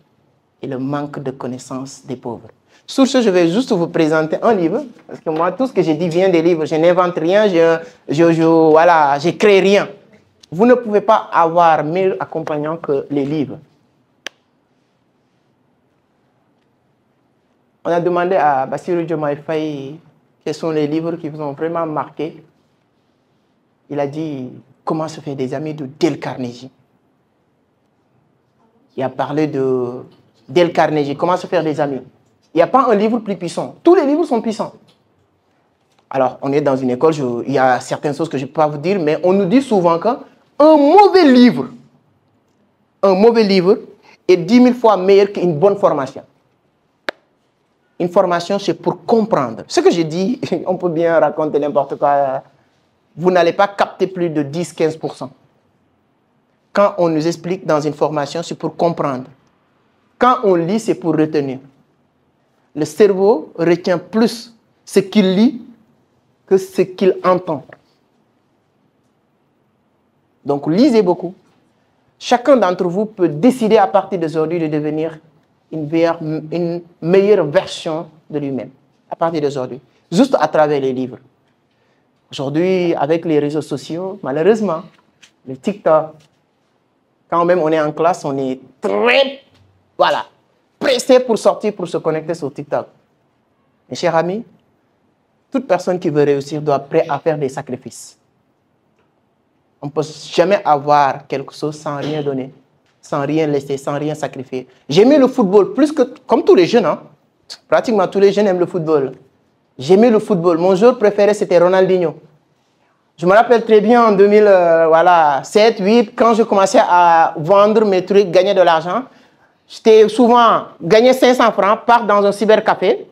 et le manque de connaissances des pauvres. Sur ce, je vais juste vous présenter un livre, parce que moi, tout ce que j'ai dit vient des livres. Je n'invente rien, voilà, je crée rien. Vous ne pouvez pas avoir meilleur accompagnant que les livres. On a demandé à Bassirou Diomaye Faye quels sont les livres qui vous ont vraiment marqué. Il a dit « Comment se faire des amis » de Dale Carnegie. Il a parlé de Dale Carnegie, « Comment se faire des amis ». Il n'y a pas un livre plus puissant. Tous les livres sont puissants. Alors, on est dans une école, il y a certaines choses que je ne peux pas vous dire, mais on nous dit souvent qu'un mauvais livre est 10 000 fois meilleur qu'une bonne formation. Une formation, c'est pour comprendre. Ce que je dis, on peut bien raconter n'importe quoi. Vous n'allez pas capter plus de 10-15%. Quand on nous explique dans une formation, c'est pour comprendre. Quand on lit, c'est pour retenir. Le cerveau retient plus ce qu'il lit que ce qu'il entend. Donc, lisez beaucoup. Chacun d'entre vous peut décider à partir d'aujourd'hui de devenir une meilleure version de lui-même. À partir d'aujourd'hui. Juste à travers les livres. Aujourd'hui, avec les réseaux sociaux, malheureusement, le TikTok, quand même on est en classe, on est très, pressé pour sortir, pour se connecter sur TikTok. Mes chers amis, toute personne qui veut réussir doit être prête à faire des sacrifices. On ne peut jamais avoir quelque chose sans rien donner, sans rien laisser, sans rien sacrifier. J'aimais le football plus que, comme tous les jeunes, hein, pratiquement tous les jeunes aiment le football. J'aimais le football. Mon joueur préféré, c'était Ronaldinho. Je me rappelle très bien en 2007, 2008, quand je commençais à vendre mes trucs, gagner de l'argent, j'étais souvent gagné 500 francs, part dans un cybercafé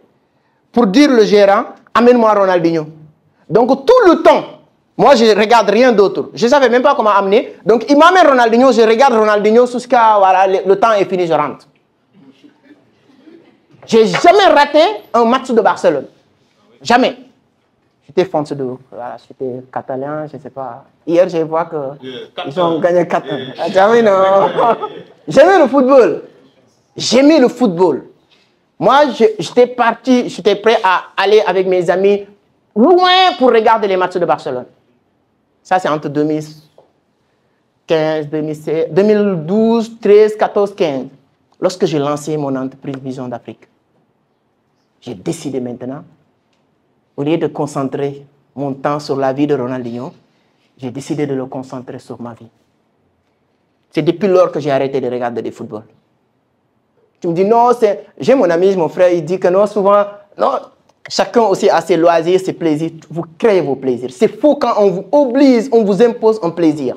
pour dire au gérant, amène-moi Ronaldinho. Donc tout le temps, moi je ne regarde rien d'autre. Je ne savais même pas comment amener. Donc il m'amène Ronaldinho, je regarde Ronaldinho jusqu'à le temps est fini, je rentre. J'ai jamais raté un match de Barcelone. Jamais. J'étais fonce de... Voilà, j'étais catalan, je ne sais pas. Hier, je vois qu'ils ont gagné 4-1. Jamais, non. J'aimais le football. J'aimais le football. Moi, j'étais parti, j'étais prêt à aller avec mes amis loin pour regarder les matchs de Barcelone. Ça, c'est entre 2015, 2016, 2012, 13, 14, 15. Lorsque j'ai lancé mon entreprise Vision d'Afrique, j'ai décidé maintenant, au lieu de concentrer mon temps sur la vie de Ronaldinho, j'ai décidé de le concentrer sur ma vie. C'est depuis lors que j'ai arrêté de regarder du football. Tu me dis, non, j'ai mon ami, mon frère, il dit que non, souvent, non, chacun aussi a ses loisirs, ses plaisirs. Vous créez vos plaisirs. C'est faux quand on vous oblige, on vous impose un plaisir.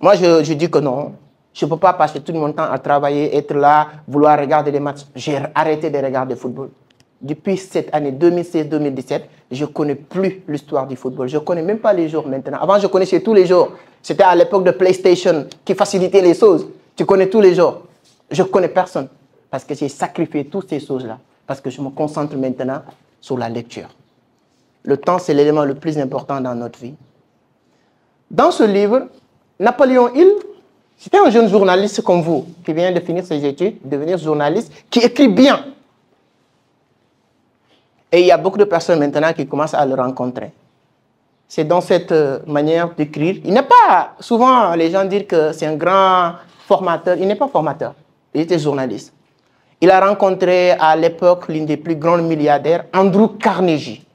Moi, je dis que non, je ne peux pas passer tout mon temps à travailler, être là, vouloir regarder les matchs. J'ai arrêté de regarder le football. Depuis cette année 2016-2017, je ne connais plus l'histoire du football. Je ne connais même pas les jours maintenant. Avant, je connaissais tous les jours. C'était à l'époque de PlayStation qui facilitait les choses. Tu connais tous les jours. Je ne connais personne parce que j'ai sacrifié toutes ces choses-là. Parce que je me concentre maintenant sur la lecture. Le temps, c'est l'élément le plus important dans notre vie. Dans ce livre, Napoléon Hill, c'était un jeune journaliste comme vous, qui vient de finir ses études, devenir journaliste, qui écrit bien. Et il y a beaucoup de personnes maintenant qui commencent à le rencontrer. C'est dans cette manière d'écrire. Il n'est pas, souvent les gens disent que c'est un grand formateur. Il n'est pas formateur, il était journaliste. Il a rencontré à l'époque l'une des plus grands milliardaires, Andrew Carnegie.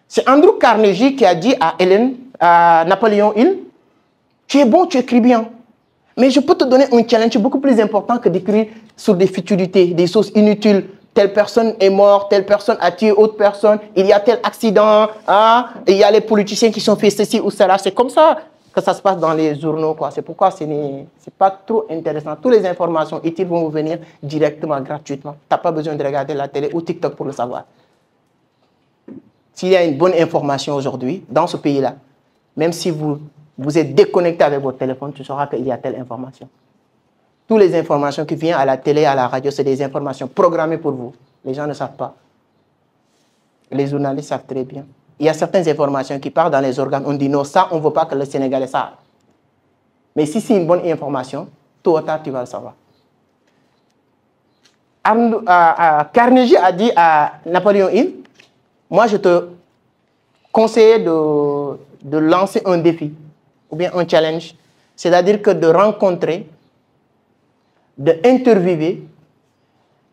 C'est Andrew Carnegie qui a dit à Napoléon Hill, tu es bon, tu écris bien, mais je peux te donner un challenge beaucoup plus important que d'écrire sur des futilités, des choses inutiles. Telle personne est morte, telle personne a tué autre personne, il y a tel accident, hein, il y a les politiciens qui sont fait ceci ou cela. C'est comme ça que ça se passe dans les journaux, quoi. C'est pourquoi ce n'est pas trop intéressant. Toutes les informations utiles vont vous venir directement, gratuitement. Tu n'as pas besoin de regarder la télé ou TikTok pour le savoir. S'il y a une bonne information aujourd'hui, dans ce pays-là, même si vous êtes déconnecté avec votre téléphone, tu sauras qu'il y a telle information. Toutes les informations qui viennent à la télé, à la radio, c'est des informations programmées pour vous. Les gens ne savent pas. Les journalistes savent très bien. Il y a certaines informations qui partent dans les organes. On dit non, ça, on ne veut pas que le Sénégalais sache. Mais si c'est une bonne information, tôt ou tard, tu vas le savoir. Carnegie a dit à Napoléon Hill, moi, je te conseille de lancer un défi ou bien un challenge. C'est-à-dire que de rencontrer, d'interviewer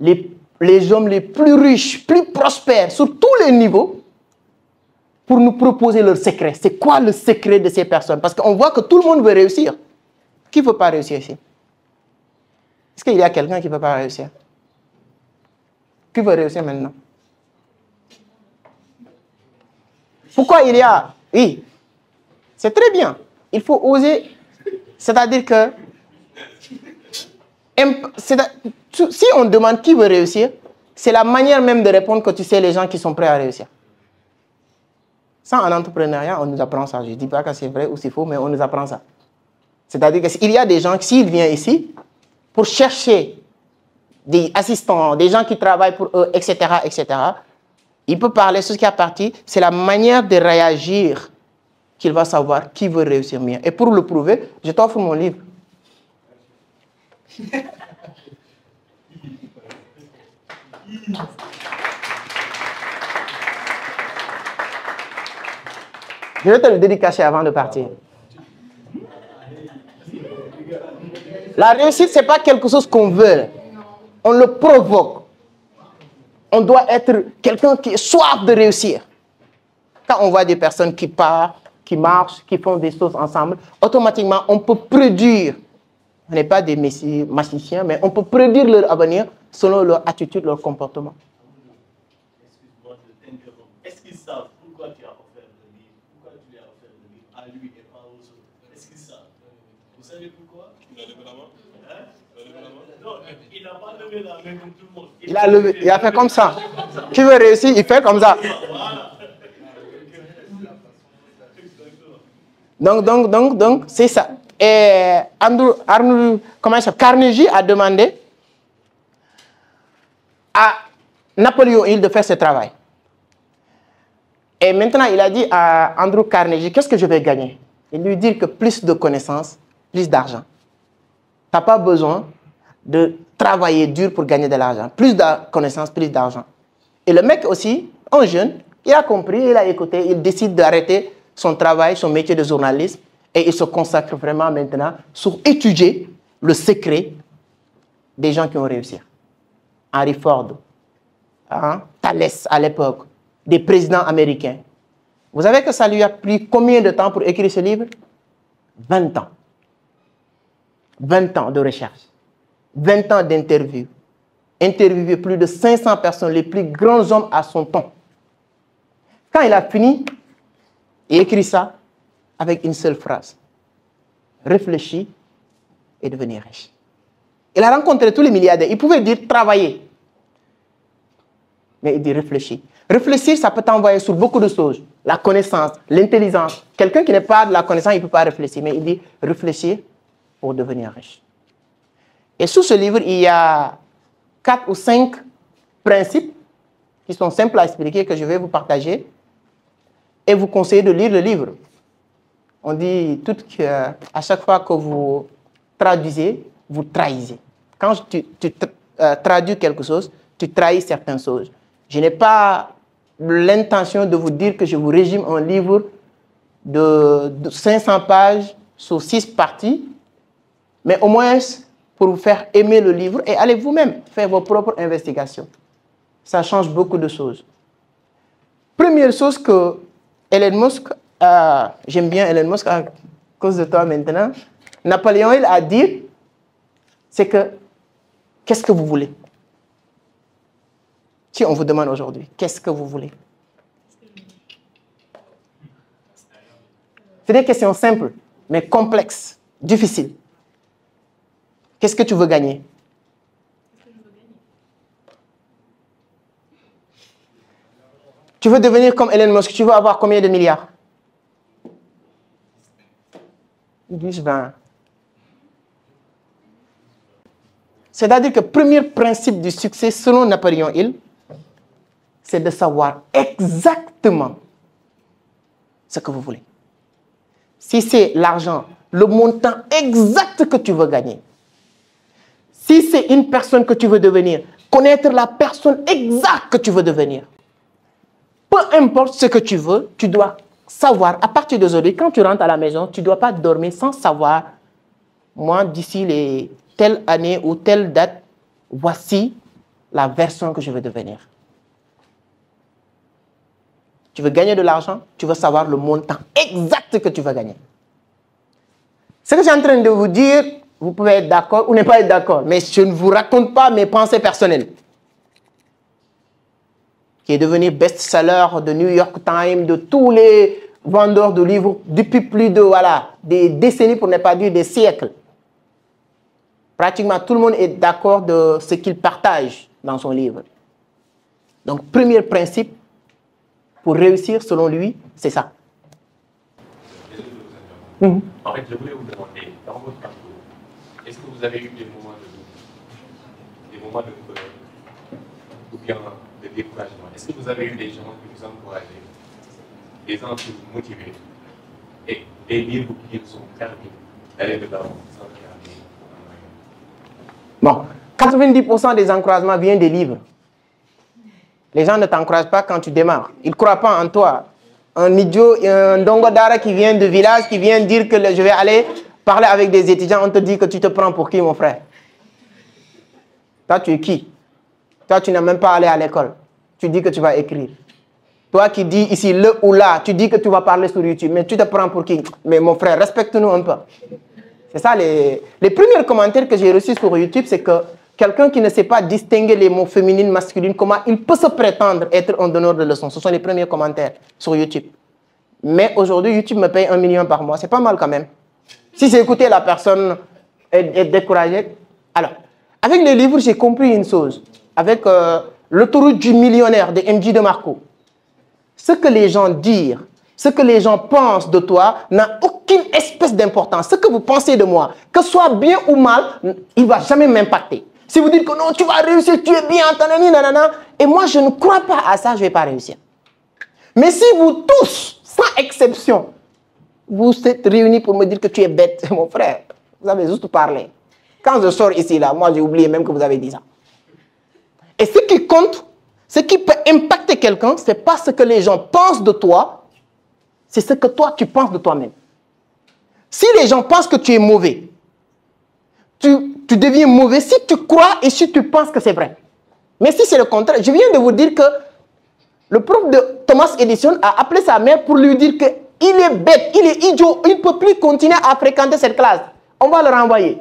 les hommes les plus riches, plus prospères sur tous les niveaux pour nous proposer leur secret. C'est quoi le secret de ces personnes? Parce qu'on voit que tout le monde veut réussir. Qui ne veut pas réussir ici? Est-ce qu'il y a quelqu'un qui ne veut pas réussir? Qui veut réussir maintenant? Pourquoi il y a... Oui, c'est très bien. Il faut oser. C'est-à-dire que... Si on demande qui veut réussir, c'est la manière même de répondre que tu sais les gens qui sont prêts à réussir. Ça, en entrepreneuriat, on nous apprend ça. Je ne dis pas que c'est vrai ou c'est faux, mais on nous apprend ça. C'est-à-dire qu'il y a des gens qui, s'ils viennent ici, pour chercher des assistants, des gens qui travaillent pour eux, etc., etc., il peut parler sur ce qui est parti. C'est la manière de réagir qu'il va savoir qui veut réussir mieux. Et pour le prouver, je t'offre mon livre. Je vais te le dédicacer avant de partir. La réussite, ce n'est pas quelque chose qu'on veut. On le provoque. On doit être quelqu'un qui est soif de réussir. Quand on voit des personnes qui partent, qui marchent, qui font des choses ensemble, automatiquement, on peut prédire. On n'est pas des magiciens, mais on peut prédire leur avenir selon leur attitude, leur comportement. Excuse-moi de t'interrompre. Est-ce qu'ils savent pourquoi tu as offert le livre? Pourquoi tu lui as offert le livre à lui et pas aux autres? Est-ce qu'ils savent? Vous savez pourquoi? Il a levé la main. Hein? Non, il n'a pas levé la main comme tout le monde. Il a levé, il a fait comme ça. Qui veut réussir, il fait comme ça. Donc, c'est ça. Et Carnegie a demandé à Napoléon Hill de faire ce travail. Et maintenant, il a dit à Andrew Carnegie, qu'est-ce que je vais gagner? Il lui dit que plus de connaissances, plus d'argent. Tu n'as pas besoin de travailler dur pour gagner de l'argent. Plus de connaissances, plus d'argent. Et le mec aussi, un jeune, il a compris, il a écouté, il décide d'arrêter son travail, son métier de journaliste, et il se consacre vraiment maintenant sur étudier le secret des gens qui ont réussi. Henry Ford, hein, Thalès à l'époque, des présidents américains. Vous savez que ça lui a pris combien de temps pour écrire ce livre? 20 ans. 20 ans de recherche. 20 ans d'interview. Interviewé plus de 500 personnes, les plus grands hommes à son temps. Quand il a fini, il écrit ça avec une seule phrase. Réfléchis et devenir riche. Il a rencontré tous les milliardaires. Il pouvait dire travailler. Mais il dit réfléchis. Réfléchir, ça peut t'envoyer sur beaucoup de choses. La connaissance, l'intelligence. Quelqu'un qui n'est pas de la connaissance, il ne peut pas réfléchir. Mais il dit réfléchir pour devenir riche. Et sous ce livre, il y a 4 ou 5 principes qui sont simples à expliquer, que je vais vous partager. Et vous conseiller de lire le livre. On dit à chaque fois que vous traduisez, vous trahissez. Quand tu traduis quelque chose, tu trahis certaines choses. Je n'ai pas l'intention de vous dire que je vous résume un livre de 500 pages sur 6 parties, mais au moins pour vous faire aimer le livre et allez vous-même faire vos propres investigations. Ça change beaucoup de choses. Première chose que Elon Musk, j'aime bien Elon Musk à cause de toi maintenant, Napoléon il a dit, c'est que, qu'est-ce que vous voulez? Si on vous demande aujourd'hui, qu'est-ce que vous voulez? C'est des questions simples, mais complexes, difficiles. Qu'est-ce que tu veux gagner? Tu veux devenir comme Elon Musk, tu veux avoir combien de milliards? 10, 20. C'est-à-dire que le premier principe du succès, selon Napoléon Hill, c'est de savoir exactement ce que vous voulez. Si c'est l'argent, le montant exact que tu veux gagner. Si c'est une personne que tu veux devenir, connaître la personne exacte que tu veux devenir. Peu importe ce que tu veux, tu dois savoir, à partir d'aujourd'hui, quand tu rentres à la maison, tu ne dois pas dormir sans savoir, moi, d'ici telle année ou telle date, voici la version que je veux devenir. Tu veux gagner de l'argent, tu veux savoir le montant exact que tu vas gagner. Ce que je suis en train de vous dire, vous pouvez être d'accord ou ne pas être d'accord, mais je ne vous raconte pas mes pensées personnelles. Qui est devenu best-seller de New York Times, de tous les vendeurs de livres depuis plus de des décennies, pour ne pas dire des siècles. Pratiquement tout le monde est d'accord de ce qu'il partage dans son livre. Donc, premier principe, pour réussir, selon lui, c'est ça. En fait, je voulais vous demander, dans votre parcours, est-ce que vous avez eu des moments de peur ou bien de découragement? Est-ce que vous avez eu des gens qui vous encouragent, des gens qui vous motivent et des livres qui vous ont permis d'aller de l'avant sans regarder? Bon, 90% des encouragements viennent des livres. Les gens ne t'encouragent pas quand tu démarres. Ils ne croient pas en toi. Un idiot, un dongodara qui vient de village, qui vient dire que je vais aller parler avec des étudiants, on te dit que tu te prends pour qui, mon frère? Toi, tu es qui? Toi, tu n'as même pas allé à l'école. Tu dis que tu vas écrire. Toi qui dis ici le ou là, tu dis que tu vas parler sur YouTube, mais tu te prends pour qui? Mais mon frère, respecte-nous un peu. C'est ça, les premiers commentaires que j'ai reçus sur YouTube, c'est que quelqu'un qui ne sait pas distinguer les mots féminines, masculines, comment il peut se prétendre être un donneur de leçons. Ce sont les premiers commentaires sur YouTube. Mais aujourd'hui, YouTube me paye 1 million par mois. C'est pas mal quand même. Si j'ai écouté la personne est découragée. Alors, avec les livres, j'ai compris une chose. Avec l'autoroute du millionnaire de MJ DeMarco. Ce que les gens disent, ce que les gens pensent de toi n'a aucune espèce d'importance. Ce que vous pensez de moi, que ce soit bien ou mal, il ne va jamais m'impacter. Si vous dites que non, tu vas réussir, tu es bien, nanana, et moi je ne crois pas à ça, je ne vais pas réussir. Mais si vous tous, sans exception, vous êtes réunis pour me dire que tu es bête, mon frère, vous avez juste parlé. Quand je sors ici, là, moi j'ai oublié même que vous avez dit ça. Et ce qui compte, ce qui peut impacter quelqu'un, ce n'est pas ce que les gens pensent de toi, c'est ce que toi tu penses de toi-même. Si les gens pensent que tu es mauvais, tu deviens mauvais si tu crois et si tu penses que c'est vrai. Mais si c'est le contraire, je viens de vous dire que le prof de Thomas Edison a appelé sa mère pour lui dire qu'il est bête, il est idiot, il ne peut plus continuer à fréquenter cette classe. On va le renvoyer.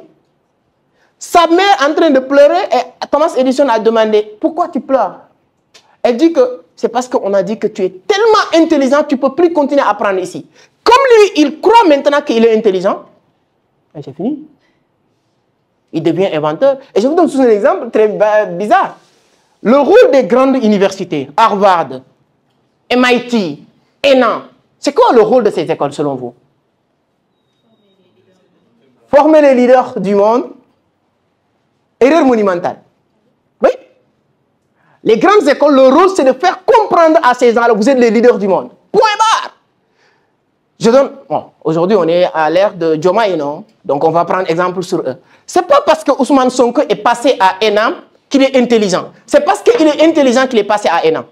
Sa mère en train de pleurer et Thomas Edison a demandé « Pourquoi tu pleures ?» Elle dit que c'est parce qu'on a dit que tu es tellement intelligent, tu ne peux plus continuer à apprendre ici. Comme lui, il croit maintenant qu'il est intelligent, et c'est fini. Il devient inventeur. Et je vous donne un exemple très bizarre. Le rôle des grandes universités, Harvard, MIT, ENA, c'est quoi le rôle de ces écoles selon vous? Former les leaders du monde. Erreur monumentale. Oui. Les grandes écoles, le rôle, c'est de faire comprendre à ces gens-là, vous êtes les leaders du monde. Point barre. Je donne, bon, aujourd'hui, on est à l'ère de Diomaye, non? Donc, on va prendre exemple sur eux. Ce n'est pas parce que Ousmane Sonko est passé à ENAM qu'il est intelligent. C'est parce qu'il est intelligent qu'il est passé à ENA.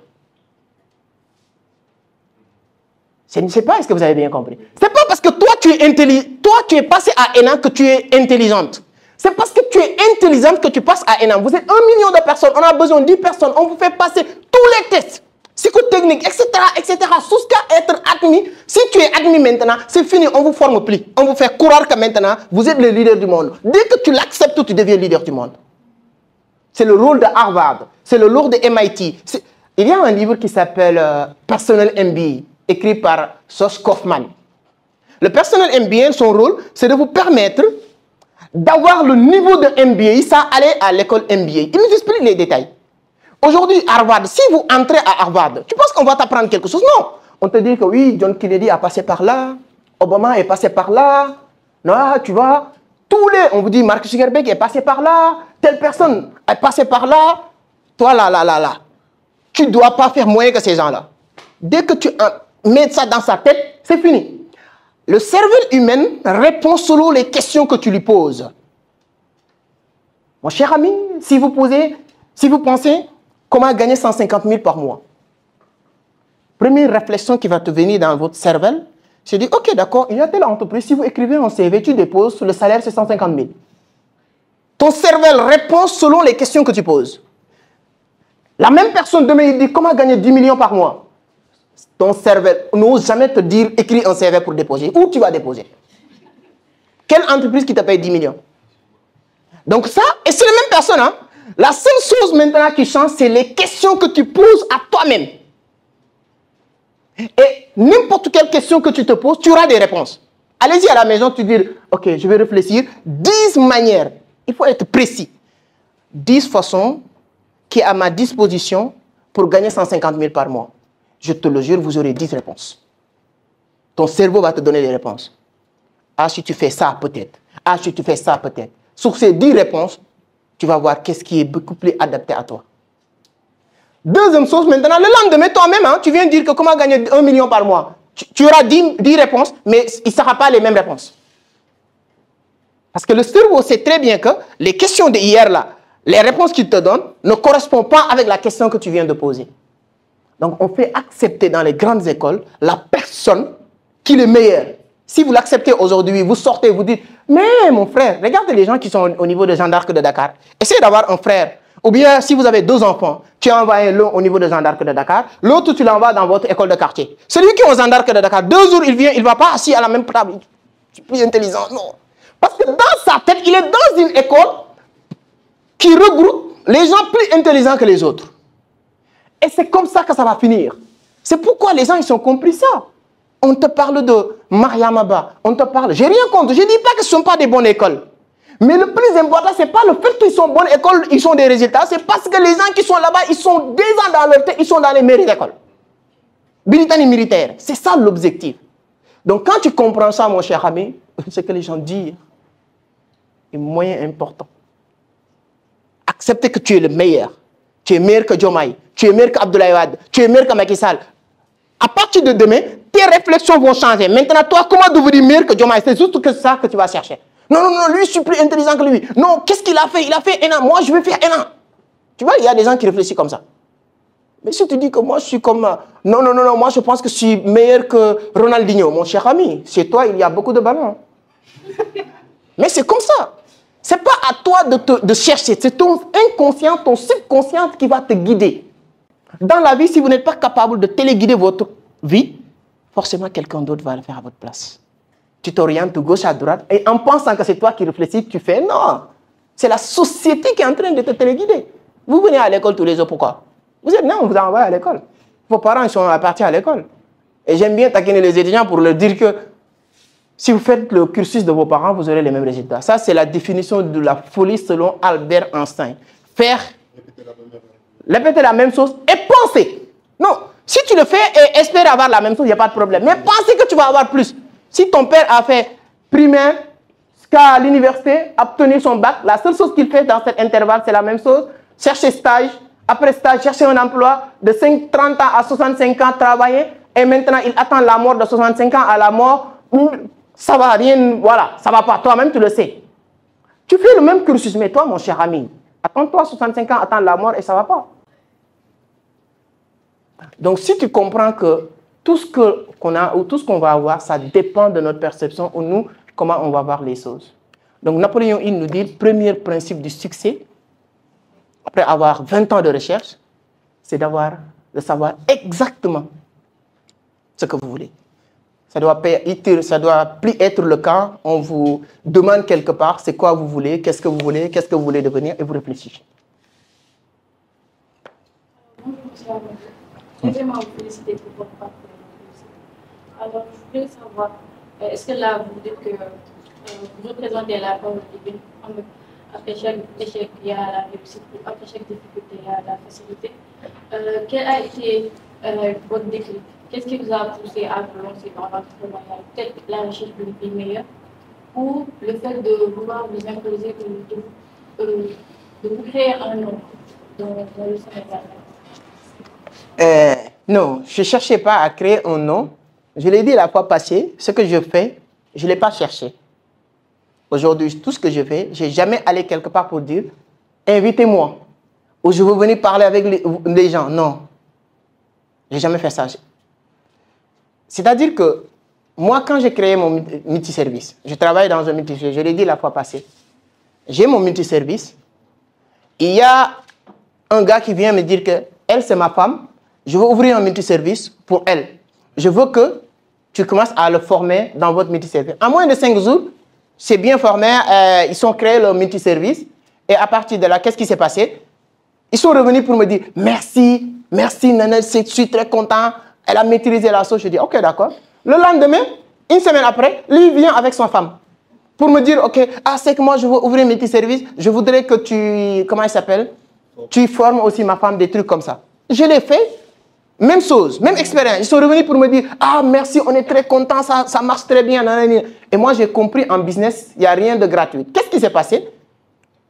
Je ne sais pas, est-ce que vous avez bien compris? C'est pas parce que toi tu es passé à ENA que tu es intelligente. C'est parce que tu es intelligente que tu passes à ENA. Vous êtes 1 million de personnes, on a besoin de 10 personnes, on vous fait passer tous les tests, psychotechniques, etc., etc., jusqu'à être admis. Si tu es admis maintenant, c'est fini, on vous forme plus. On vous fait croire que maintenant, vous êtes le leader du monde. Dès que tu l'acceptes, tu deviens leader du monde. C'est le rôle de Harvard, c'est le rôle de MIT. Il y a un livre qui s'appelle Personal MBA, écrit par Josh Kaufman. Le Personal MBA, son rôle, c'est de vous permettre d'avoir le niveau de MBA sans aller à l'école MBA. Il nous explique les détails. Aujourd'hui, Harvard, si vous entrez à Harvard, tu penses qu'on va t'apprendre quelque chose? Non. On te dit que oui, John Kennedy a passé par là, Obama est passé par là, non, tu vois, on vous dit Mark Zuckerberg est passé par là, telle personne est passée par là, toi là. Tu ne dois pas faire moins que ces gens-là. Dès que tu mets ça dans sa tête, c'est fini. Le cerveau humain répond selon les questions que tu lui poses. Mon cher ami, si vous pensez comment gagner 150 000 par mois, première réflexion qui va te venir dans votre cerveau, c'est de dire, ok, d'accord, il y a telle entreprise, si vous écrivez un CV, tu déposes, le salaire c'est 150 000. Ton cerveau répond selon les questions que tu poses. La même personne demain, il dit, comment gagner 10 millions par mois? Ton cerveau n'ose jamais te dire, écris un CV pour déposer. Où tu vas déposer? Quelle entreprise qui te paye 10 millions? Donc ça, et c'est la même personne, hein? La seule chose maintenant qui change, c'est les questions que tu poses à toi-même. Et n'importe quelle question que tu te poses, tu auras des réponses. Allez-y à la maison, tu dis, ok, je vais réfléchir. 10 manières, il faut être précis. 10 façons qui sont à ma disposition pour gagner 150 000 par mois. Je te le jure, vous aurez 10 réponses. Ton cerveau va te donner des réponses. Ah, si tu fais ça, peut-être. Ah, si tu fais ça, peut-être. Sur ces 10 réponses, tu vas voir qu'est-ce qui est beaucoup plus adapté à toi. Deuxième chose, maintenant, le lendemain, toi-même, hein, tu viens dire que comment gagner 1 million par mois. Tu auras 10 réponses, mais il ne sera pas les mêmes réponses. Parce que le cerveau sait très bien que les questions d'hier, là, les réponses qu'il te donne ne correspondent pas avec la question que tu viens de poser. Donc, on fait accepter dans les grandes écoles la personne qui est le meilleur. Si vous l'acceptez aujourd'hui, vous sortez, vous dites, mais mon frère, regardez les gens qui sont au niveau de Jeanne d'Arc de Dakar. Essayez d'avoir un frère. Ou bien, si vous avez 2 enfants, tu envoies l'un au niveau de Jeanne d'Arc de Dakar, l'autre, tu l'envoies dans votre école de quartier. Celui qui est au Jeanne d'Arc de Dakar, 2 jours, il vient, il ne va pas assis à la même table. Je suis plus intelligent, non. Parce que dans sa tête, il est dans une école qui regroupe les gens plus intelligents que les autres. Et c'est comme ça que ça va finir. C'est pourquoi les gens, ils ont compris ça. On te parle de Mariamaba, on te parle... J'ai rien contre, je ne dis pas que ce ne sont pas des bonnes écoles. Mais le plus important, ce n'est pas le fait qu'ils sont bonnes écoles, ils ont des résultats. C'est parce que les gens qui sont là-bas, ils sont déjà dans leur tête, ils sont dans les meilleures écoles. Britanniques militaires, c'est ça l'objectif. Donc quand tu comprends ça, mon cher ami, ce que les gens disent est moyen important. Accepter que tu es le meilleur. Tu es meilleur que Diomaye, tu es meilleur qu'Abdoulaye Wade, tu es meilleur que Macky Sall. À partir de demain, tes réflexions vont changer. Maintenant, toi, comment devenir meilleur que Diomaye? C'est juste que ça que tu vas chercher. Non, lui, je suis plus intelligent que lui. Non, qu'est-ce qu'il a fait? Il a fait ENA. Moi, je vais faire ENA. Tu vois, il y a des gens qui réfléchissent comme ça. Mais si tu dis que moi, je suis comme... Non, moi, je pense que je suis meilleur que Ronaldinho. Mon cher ami, chez toi, il y a beaucoup de ballons. Mais c'est comme ça. Ce n'est pas à toi de chercher. C'est ton inconscient, ton subconscient qui va te guider. Dans la vie, si vous n'êtes pas capable de téléguider votre vie, forcément, quelqu'un d'autre va le faire à votre place. Tu t'orientes de gauche à droite et en pensant que c'est toi qui réfléchis, tu fais non. C'est la société qui est en train de te téléguider. Vous venez à l'école tous les jours, pourquoi? Vous êtes né, on vous a envoyé à l'école. Vos parents sont partis à l'école. Et j'aime bien taquiner les étudiants pour leur dire que si vous faites le cursus de vos parents, vous aurez les mêmes résultats. Ça, c'est la définition de la folie selon Albert Einstein. Faire, répéter la même chose et penser. Non, si tu le fais et espères avoir la même chose, il n'y a pas de problème. Mais pensez que tu vas avoir plus. Si ton père a fait primaire jusqu'à l'université, obtenir son bac, la seule chose qu'il fait dans cet intervalle, c'est la même chose. Chercher stage, après stage, chercher un emploi de 30 ans à 65 ans, travailler. Et maintenant, il attend la mort de 65 ans à la mort. Ça va rien, voilà, ça va pas. Toi-même, tu le sais. Tu fais le même cursus, mais toi, mon cher ami, Attends-toi 65 ans, attends la mort et ça ne va pas. Donc, si tu comprends que tout ce qu'on a ou tout ce qu'on va avoir, ça dépend de notre perception ou nous, comment on va voir les choses. Donc, Napoléon Hill nous dit, le premier principe du succès, après avoir 20 ans de recherche, c'est de savoir exactement ce que vous voulez. Ça doit plus être le cas. On vous demande quelque part, c'est quoi vous voulez, qu'est-ce que vous voulez devenir, et vous réfléchissez. Je voudrais vous féliciter pour votre parcours. Alors, je voulais savoir, est-ce que là, vous dites que vous représentez la parole divine, après chaque échec, il y a la réussite, après chaque difficulté, il y a la facilité. Quel a été votre déclic? Qu'est-ce qui vous a poussé à vous lancer dans l'entrepreneuriat? Peut-être la recherche d'une vie meilleure ou le fait de vouloir vous imposer, de vous créer un nom dans le Sénégal? Non, je ne cherchais pas à créer un nom. Je l'ai dit la fois passée, ce que je fais, je ne l'ai pas cherché. Aujourd'hui, tout ce que je fais, je n'ai jamais allé quelque part pour dire « invitez-moi » ou « je veux venir parler avec les gens ». Non, je n'ai jamais fait ça. C'est-à-dire que moi, quand j'ai créé mon multiservice, je travaille dans un multiservice, je l'ai dit la fois passée, j'ai mon multiservice, il y a un gars qui vient me dire que elle, c'est ma femme, je veux ouvrir un multiservice pour elle. Je veux que tu commences à le former dans votre multiservice. En moins de 5 jours, c'est bien formé, ils ont créé leur multiservice. Et à partir de là, qu'est-ce qui s'est passé? Ils sont revenus pour me dire « Merci, Nana, je suis très content. Elle a maîtrisé la chose. » Je dis « Ok, d'accord. » Le lendemain, une semaine après, lui vient avec sa femme pour me dire « Ok, c'est que moi, je veux ouvrir un multiservice. Je voudrais que tu... Comment il s'appelle? Tu formes aussi ma femme, des trucs comme ça. » Je l'ai fait. Même chose, même expérience. Ils sont revenus pour me dire « Ah, merci, on est très contents, ça marche très bien. » Et moi, j'ai compris en business, il n'y a rien de gratuit. Qu'est-ce qui s'est passé?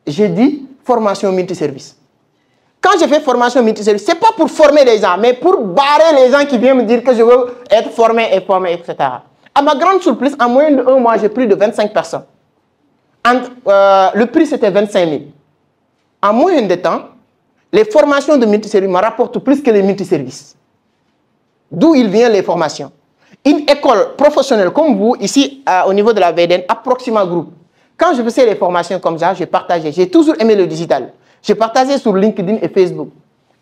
J'ai dit formation multiservice. Quand j'ai fait formation multiservice, ce n'est pas pour former les gens, mais pour barrer les gens qui viennent me dire que je veux être formé, etc. À ma grande surprise, en moyenne de 1 mois, j'ai pris de 25 personnes. Le prix, c'était 25 000. En moyenne de temps, les formations de multiservices me rapportent plus que les multiservices. D'où il vient les formations. Une école professionnelle comme vous, ici, au niveau de la VDN, à Proxima Group, quand je faisais les formations comme ça, je partageais. J'ai toujours aimé le digital. J'ai partagé sur LinkedIn et Facebook.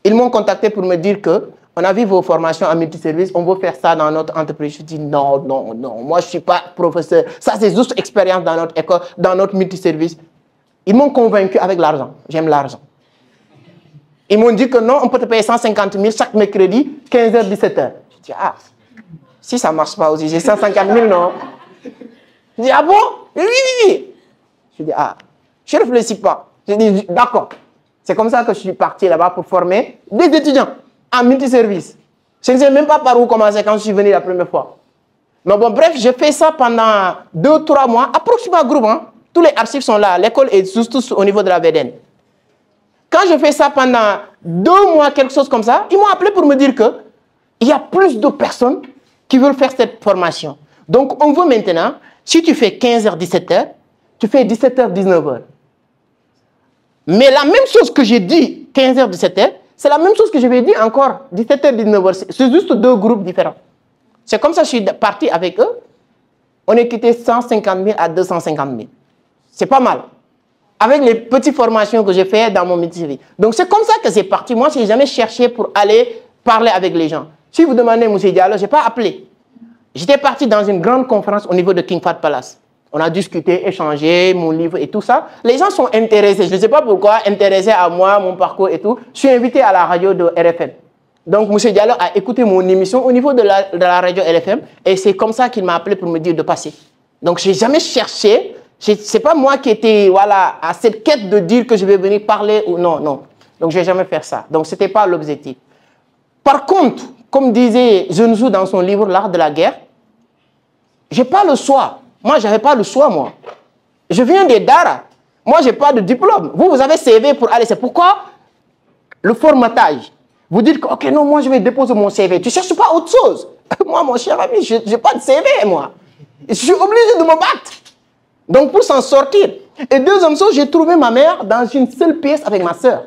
Ils m'ont contacté pour me dire que on a vu vos formations en multiservice, on veut faire ça dans notre entreprise. Je dis non, moi je ne suis pas professeur. Ça, c'est juste expérience dans notre école, dans notre multiservice. Ils m'ont convaincu avec l'argent. J'aime l'argent. Ils m'ont dit que non, on peut te payer 150 000 chaque mercredi, 15h, 17h. Je dis, si ça ne marche pas aussi, j'ai 150 000, non. Je dis, ah bon? Oui. Je dis, je ne réfléchis pas. Je dis, d'accord. C'est comme ça que je suis parti là-bas pour former des étudiants en multiservice. Je ne sais même pas par où commencer quand je suis venu la première fois. Mais bon, bref, je fais ça pendant 2-3 mois. À Proxima Group, tous les archives sont là. L'école est juste au niveau de la VDN. Quand je fais ça pendant 2 mois, quelque chose comme ça, ils m'ont appelé pour me dire qu'il y a plus de personnes qui veulent faire cette formation. Donc, on veut maintenant, si tu fais 15h, 17h, tu fais 17h, 19h. Mais la même chose que j'ai dit 15h, 17h, c'est la même chose que je vais dire encore 17h, 19h. C'est juste 2 groupes différents. C'est comme ça que je suis parti avec eux. On est quitté 150 000 à 250 000. C'est pas mal. Avec les petites formations que j'ai faites dans mon métier. Donc, c'est comme ça que c'est parti. Moi, je n'ai jamais cherché pour aller parler avec les gens. Si vous demandez M. Diallo, je n'ai pas appelé. J'étais parti dans une grande conférence au niveau de King Fahd Palace. On a discuté, échangé, mon livre et tout ça. Les gens sont intéressés. Je ne sais pas pourquoi, intéressés à moi, mon parcours et tout. Je suis invité à la radio de RFM. Donc, M. Diallo a écouté mon émission au niveau de la radio RFM. Et c'est comme ça qu'il m'a appelé pour me dire de passer. Donc, je n'ai jamais cherché. Ce n'est pas moi qui étais à cette quête de dire que je vais venir parler ou non. Donc, je n'ai jamais fait ça. Donc, ce n'était pas l'objectif. Par contre, comme disait Sun Tzu dans son livre L'art de la guerre, je n'ai pas le choix. Moi, je n'avais pas le choix, moi. Je viens des Dara. Moi, je n'ai pas de diplôme. Vous avez CV pour aller. C'est pourquoi le formatage. Vous dites que, ok, non, moi, je vais déposer mon CV. Tu ne cherches pas autre chose. Moi, mon cher ami, je n'ai pas de CV, moi. Je suis obligé de me battre. Donc, pour s'en sortir, Et deuxième chose, j'ai trouvé ma mère dans une seule pièce avec ma soeur,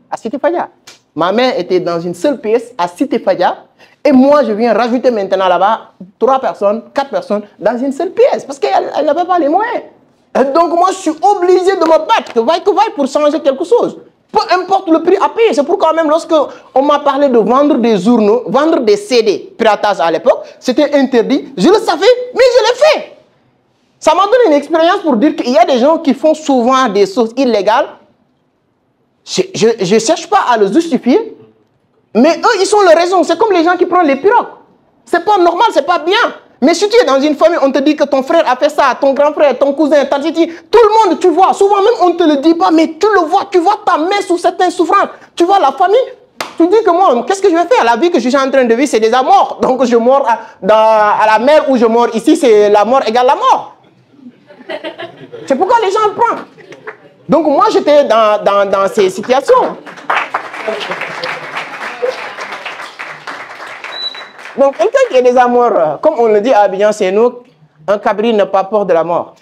à Cité Fadia. Ma mère était dans une seule pièce à Cité Fadia. Et moi, je viens rajouter maintenant là-bas 3 personnes, 4 personnes dans une seule pièce. Parce qu'elle n'avait pas les moyens. Et donc moi, je suis obligé de me battre, que vaille pour changer quelque chose. Peu importe le prix à payer. C'est pourquoi même lorsque on m'a parlé de vendre des journaux, vendre des CD, piratage à l'époque, c'était interdit. Je le savais, mais je l'ai fait. Ça m'a donné une expérience pour dire qu'il y a des gens qui font souvent des choses illégales. Je ne cherche pas à le justifier, mais eux, ils ont la raison. C'est comme les gens qui prennent les pirogues. C'est pas normal, c'est pas bien. Mais si tu es dans une famille, on te dit que ton frère a fait ça, ton grand frère, ton cousin, ta titi, tout le monde, tu vois. Souvent même, on ne te le dit pas, mais tu le vois. Tu vois ta main sous certaines souffrances. Tu vois la famille. Tu dis que moi, qu'est-ce que je vais faire? La vie que je suis en train de vivre, c'est déjà mort. Donc je mors à la mer ou je mors ici, c'est la mort égale la mort. C'est pourquoi les gens le prennent. Donc moi, j'étais dans ces situations. Donc quelqu'un qui a des amours, comme on le dit à Abidjan, c'est nous, un cabri n'a pas peur de la mort.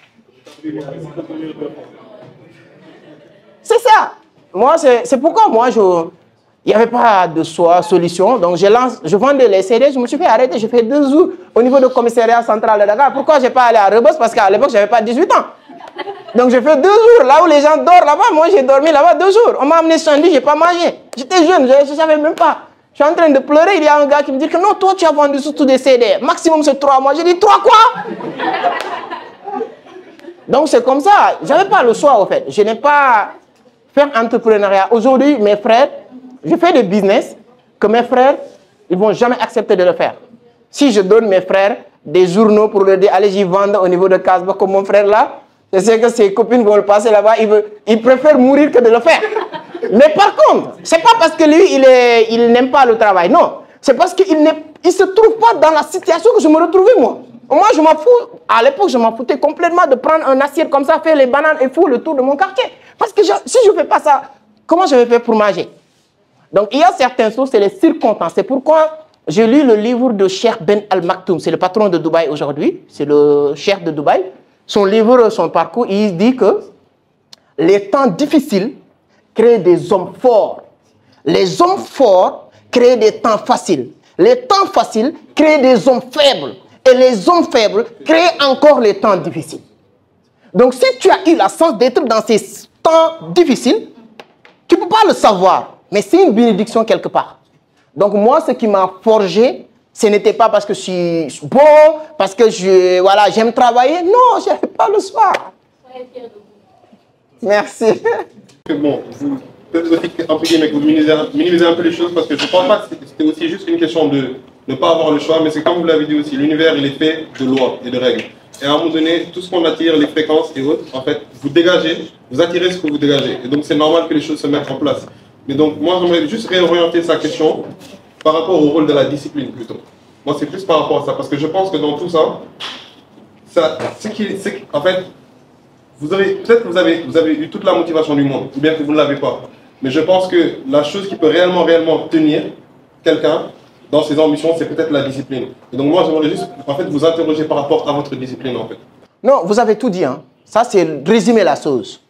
C'est ça. Moi, c'est pourquoi moi, il n'y avait pas de solution. Donc je vendais les CD, je me suis fait arrêter. J'ai fait 2 jours au niveau du commissariat central de Dakar. Pourquoi je n'ai pas allé à Rebeuss? Parce qu'à l'époque, je n'avais pas 18 ans. Donc j'ai fait 2 jours, là où les gens dorment là-bas, moi j'ai dormi là-bas 2 jours. On m'a amené samedi, je n'ai pas mangé. J'étais jeune, je ne savais même pas. Je suis en train de pleurer, il y a un gars qui me dit que non, toi tu as vendu surtout des CD. Maximum c'est 3 mois. J'ai dit 3 quoi? Donc c'est comme ça. Je n'avais pas le choix au fait. Je n'ai pas fait entrepreneuriat. Aujourd'hui, mes frères, je fais des business que mes frères, ils ne vont jamais accepter de le faire. Si je donne mes frères des journaux pour leur dire allez-y vendre au niveau de Casbah comme mon frère là, je sais que ses copines vont le passer là-bas, il préfère mourir que de le faire. Mais par contre, ce n'est pas parce que lui, il n'aime pas le travail, non. C'est parce qu'il ne se trouve pas dans la situation que je me retrouvais moi. Moi, je m'en fous. À l'époque, je m'en foutais complètement de prendre un assiette comme ça, faire les bananes et foutre le tour de mon quartier. Parce que si je ne fais pas ça, comment je vais faire pour manger? Donc, il y a certaines choses, c'est les circonstances. C'est pourquoi j'ai lu le livre de Cheikh Ben Al Maktoum. C'est le patron de Dubaï aujourd'hui. C'est le cheikh de Dubaï. Son livre, son parcours, il dit que les temps difficiles créent des hommes forts. Les hommes forts créent des temps faciles. Les temps faciles créent des hommes faibles. Et les hommes faibles créent encore les temps difficiles. Donc si tu as eu la chance d'être dans ces temps difficiles, tu ne peux pas le savoir. Mais c'est une bénédiction quelque part. Donc moi, ce qui m'a forgé, ce n'était pas parce que je suis bon, parce que j'aime travailler. Non, je n'avais pas le soir. Merci. Bon, vous peut-être minimiser un peu les choses parce que je ne pense pas que c'était aussi juste une question de ne pas avoir le choix, mais c'est comme vous l'avez dit aussi, l'univers il est fait de lois et de règles. Et à un moment donné, tout ce qu'on attire, les fréquences et autres, en fait, vous dégagez, vous attirez ce que vous dégagez. Et donc c'est normal que les choses se mettent en place. Mais donc moi j'aimerais juste réorienter sa question par rapport au rôle de la discipline plutôt. Moi c'est plus par rapport à ça, parce que je pense que dans tout ça, en fait, peut-être que vous avez eu toute la motivation du monde, ou bien que vous ne l'avez pas. Mais je pense que la chose qui peut réellement tenir quelqu'un dans ses ambitions, c'est peut-être la discipline. Et donc moi, j'aimerais juste en fait, vous interroger par rapport à votre discipline en fait. Non, vous avez tout dit. Hein. Ça, c'est résumer la chose.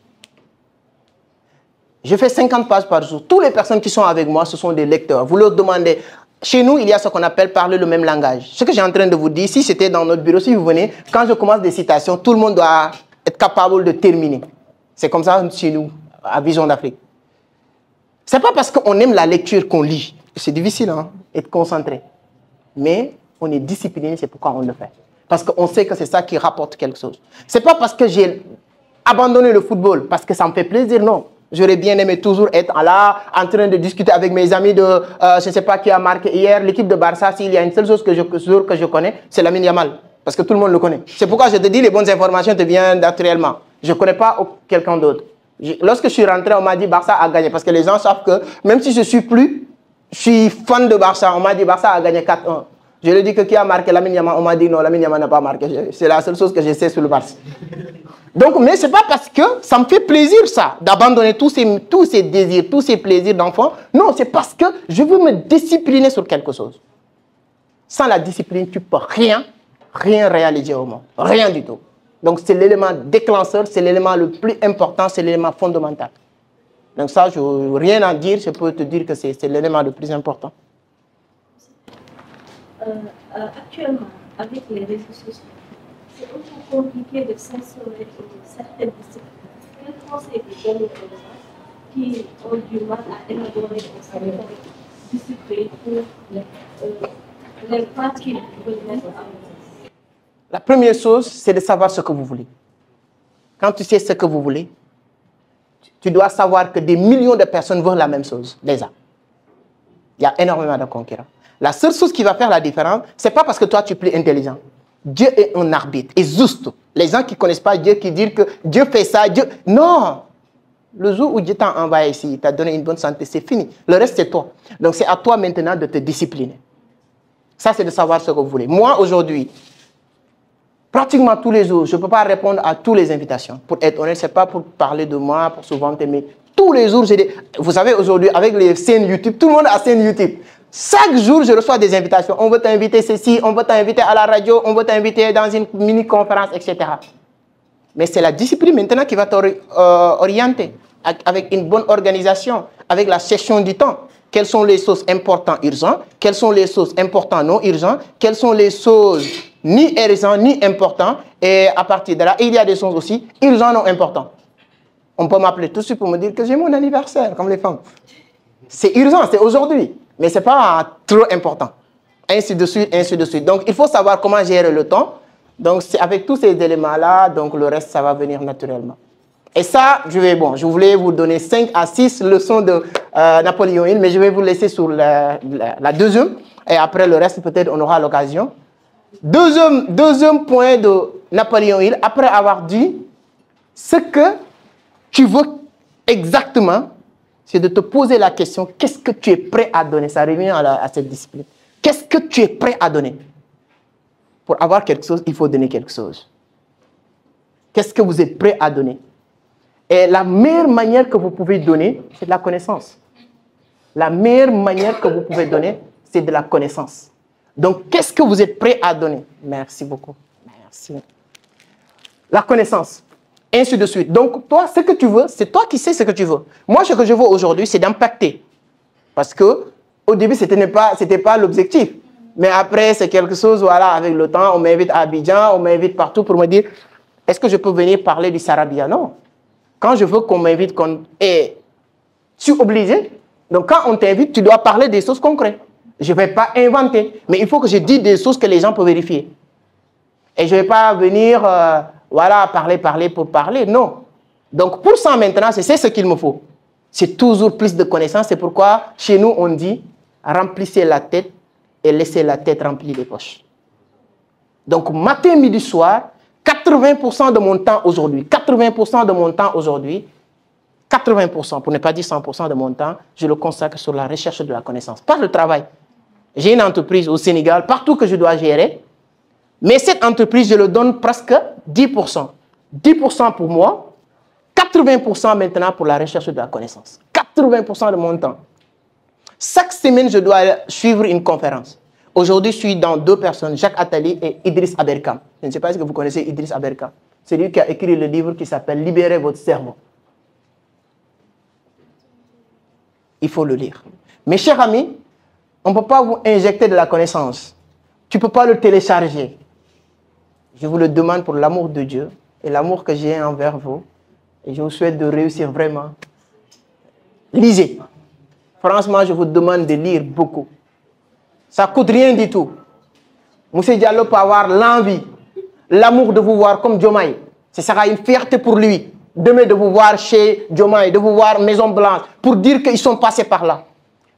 Je fais 50 pages par jour. Toutes les personnes qui sont avec moi, ce sont des lecteurs. Vous leur demandez... Chez nous, il y a ce qu'on appelle parler le même langage. Ce que j'ai en train de vous dire, si c'était dans notre bureau, si vous venez, quand je commence des citations, tout le monde doit être capable de terminer. C'est comme ça chez nous, à Vision d'Afrique. Ce n'est pas parce qu'on aime la lecture qu'on lit. C'est difficile, hein, être concentré. Mais on est discipliné, c'est pourquoi on le fait. Parce qu'on sait que c'est ça qui rapporte quelque chose. Ce n'est pas parce que j'ai abandonné le football, parce que ça me fait plaisir, non. J'aurais bien aimé toujours être là, en train de discuter avec mes amis de, je ne sais pas qui a marqué hier, l'équipe de Barça, s'il y a une seule chose que je connais, c'est Lamine Yamal. Parce que tout le monde le connaît. C'est pourquoi je te dis, les bonnes informations te viennent naturellement. Je ne connais pas quelqu'un d'autre. Lorsque je suis rentré, on m'a dit Barça a gagné. Parce que les gens savent que, même si je suis fan de Barça, on m'a dit Barça a gagné 4-1. Je lui ai dit que qui a marqué Lamine Yamal, on m'a dit non, Lamine Yamal n'a pas marqué. C'est la seule chose que je sais sur le Barça. Donc, mais ce n'est pas parce que ça me fait plaisir, ça, d'abandonner tous ces désirs, tous ces plaisirs d'enfant. Non, c'est parce que je veux me discipliner sur quelque chose. Sans la discipline, tu ne peux rien réaliser au monde. Rien du tout. Donc, c'est l'élément déclencheur, c'est l'élément le plus important, c'est l'élément fondamental. Donc ça, je n'ai rien à dire, je peux te dire que c'est l'élément le plus important. Actuellement, avec les réseaux sociaux, c'est un peu compliqué de s'insérer certaines disciplines. Quel conseil vous donnez aux gens qui ont du mal à élaborer certaines disciplines pour les pas qu'ils veulent mettre en place? La première chose, c'est de savoir ce que vous voulez. Quand tu sais ce que vous voulez, tu dois savoir que des millions de personnes veulent la même chose, déjà. Il y a énormément de concurrents. La seule chose qui va faire la différence, ce n'est pas parce que toi, tu es plus intelligent. Dieu est un arbitre, et juste. Les gens qui ne connaissent pas Dieu, qui disent que Dieu fait ça, Dieu... Non! Le jour où Dieu t'a envoyé ici, il t'a donné une bonne santé, c'est fini. Le reste, c'est toi. Donc, c'est à toi maintenant de te discipliner. Ça, c'est de savoir ce que vous voulez. Moi, aujourd'hui, pratiquement tous les jours, je ne peux pas répondre à toutes les invitations. Pour être honnête, ce n'est pas pour parler de moi, pour se vanter, mais tous les jours, j'ai des... Vous savez, aujourd'hui, avec les chaînes YouTube, tout le monde a chaîne YouTube. Chaque jour, je reçois des invitations. On veut t'inviter ceci, on veut t'inviter à la radio, on veut t'inviter dans une mini-conférence, etc. Mais c'est la discipline maintenant qui va t'orienter avec une bonne organisation, avec la gestion du temps. Quelles sont les choses importantes, urgentes? Quelles sont les choses importantes, non urgentes? Quelles sont les choses ni urgentes, ni importantes? Et à partir de là, il y a des choses aussi urgentes, non importantes. On peut m'appeler tout de suite pour me dire que j'ai mon anniversaire, comme les femmes. C'est urgent, c'est aujourd'hui. Mais ce n'est pas trop important. Ainsi de suite, ainsi de suite. Donc, il faut savoir comment gérer le temps. Donc, avec tous ces éléments-là, donc le reste, ça va venir naturellement. Et ça, je voulais vous donner 5 à 6 leçons de Napoléon Hill, mais je vais vous laisser sur la deuxième. Et après, le reste, peut-être, on aura l'occasion. Deuxième point de Napoléon Hill, après avoir dit ce que tu veux exactement, c'est de te poser la question, qu'est-ce que tu es prêt à donner? Ça revient à cette discipline. Qu'est-ce que tu es prêt à donner? Pour avoir quelque chose, il faut donner quelque chose. Qu'est-ce que vous êtes prêt à donner? Et la meilleure manière que vous pouvez donner, c'est de la connaissance. La meilleure manière que vous pouvez donner, c'est de la connaissance. Donc, qu'est-ce que vous êtes prêt à donner? Merci beaucoup. Merci. La connaissance. Ainsi de suite. Donc, toi, ce que tu veux, c'est toi qui sais ce que tu veux. Moi, ce que je veux aujourd'hui, c'est d'impacter. Parce que au début, ce n'était pas l'objectif. Mais après, c'est quelque chose, voilà, avec le temps, on m'invite à Abidjan, on m'invite partout pour me dire, est-ce que je peux venir parler du Sarabia? Non. Quand je veux qu'on m'invite, et je suis obligé. Donc, quand on t'invite, tu dois parler des choses concrètes. Je ne vais pas inventer. Mais il faut que je dise des choses que les gens peuvent vérifier. Et je ne vais pas venir, voilà, parler pour parler. Non. Donc, pour ça, maintenant, c'est ce qu'il me faut. C'est toujours plus de connaissances. C'est pourquoi, chez nous, on dit, remplissez la tête et laissez la tête remplir les poches. Donc, matin, midi, soir, 80% de mon temps aujourd'hui, 80% de mon temps aujourd'hui, 80%, pour ne pas dire 100% de mon temps, je le consacre sur la recherche de la connaissance, pas le travail. J'ai une entreprise au Sénégal, partout que je dois gérer, mais cette entreprise, je le donne presque 10%. 10% pour moi, 80% maintenant pour la recherche de la connaissance. 80% de mon temps. Chaque semaine, je dois suivre une conférence. Aujourd'hui, je suis dans 2 personnes, Jacques Attali et Idriss Aberkam. Je ne sais pas si vous connaissez Idriss Aberkam. C'est lui qui a écrit le livre qui s'appelle « Libérez votre cerveau ». Il faut le lire. Mes chers amis, on ne peut pas vous injecter de la connaissance. Tu ne peux pas le télécharger. Je vous le demande pour l'amour de Dieu et l'amour que j'ai envers vous. Et je vous souhaite de réussir vraiment. Lisez. Franchement, je vous demande de lire beaucoup. Ça ne coûte rien du tout. Moussa Diallo peut avoir l'envie, l'amour de vous voir comme Diomaye. Ce sera une fierté pour lui. Demain de vous voir chez Diomaye, de vous voir Maison Blanche, pour dire qu'ils sont passés par là.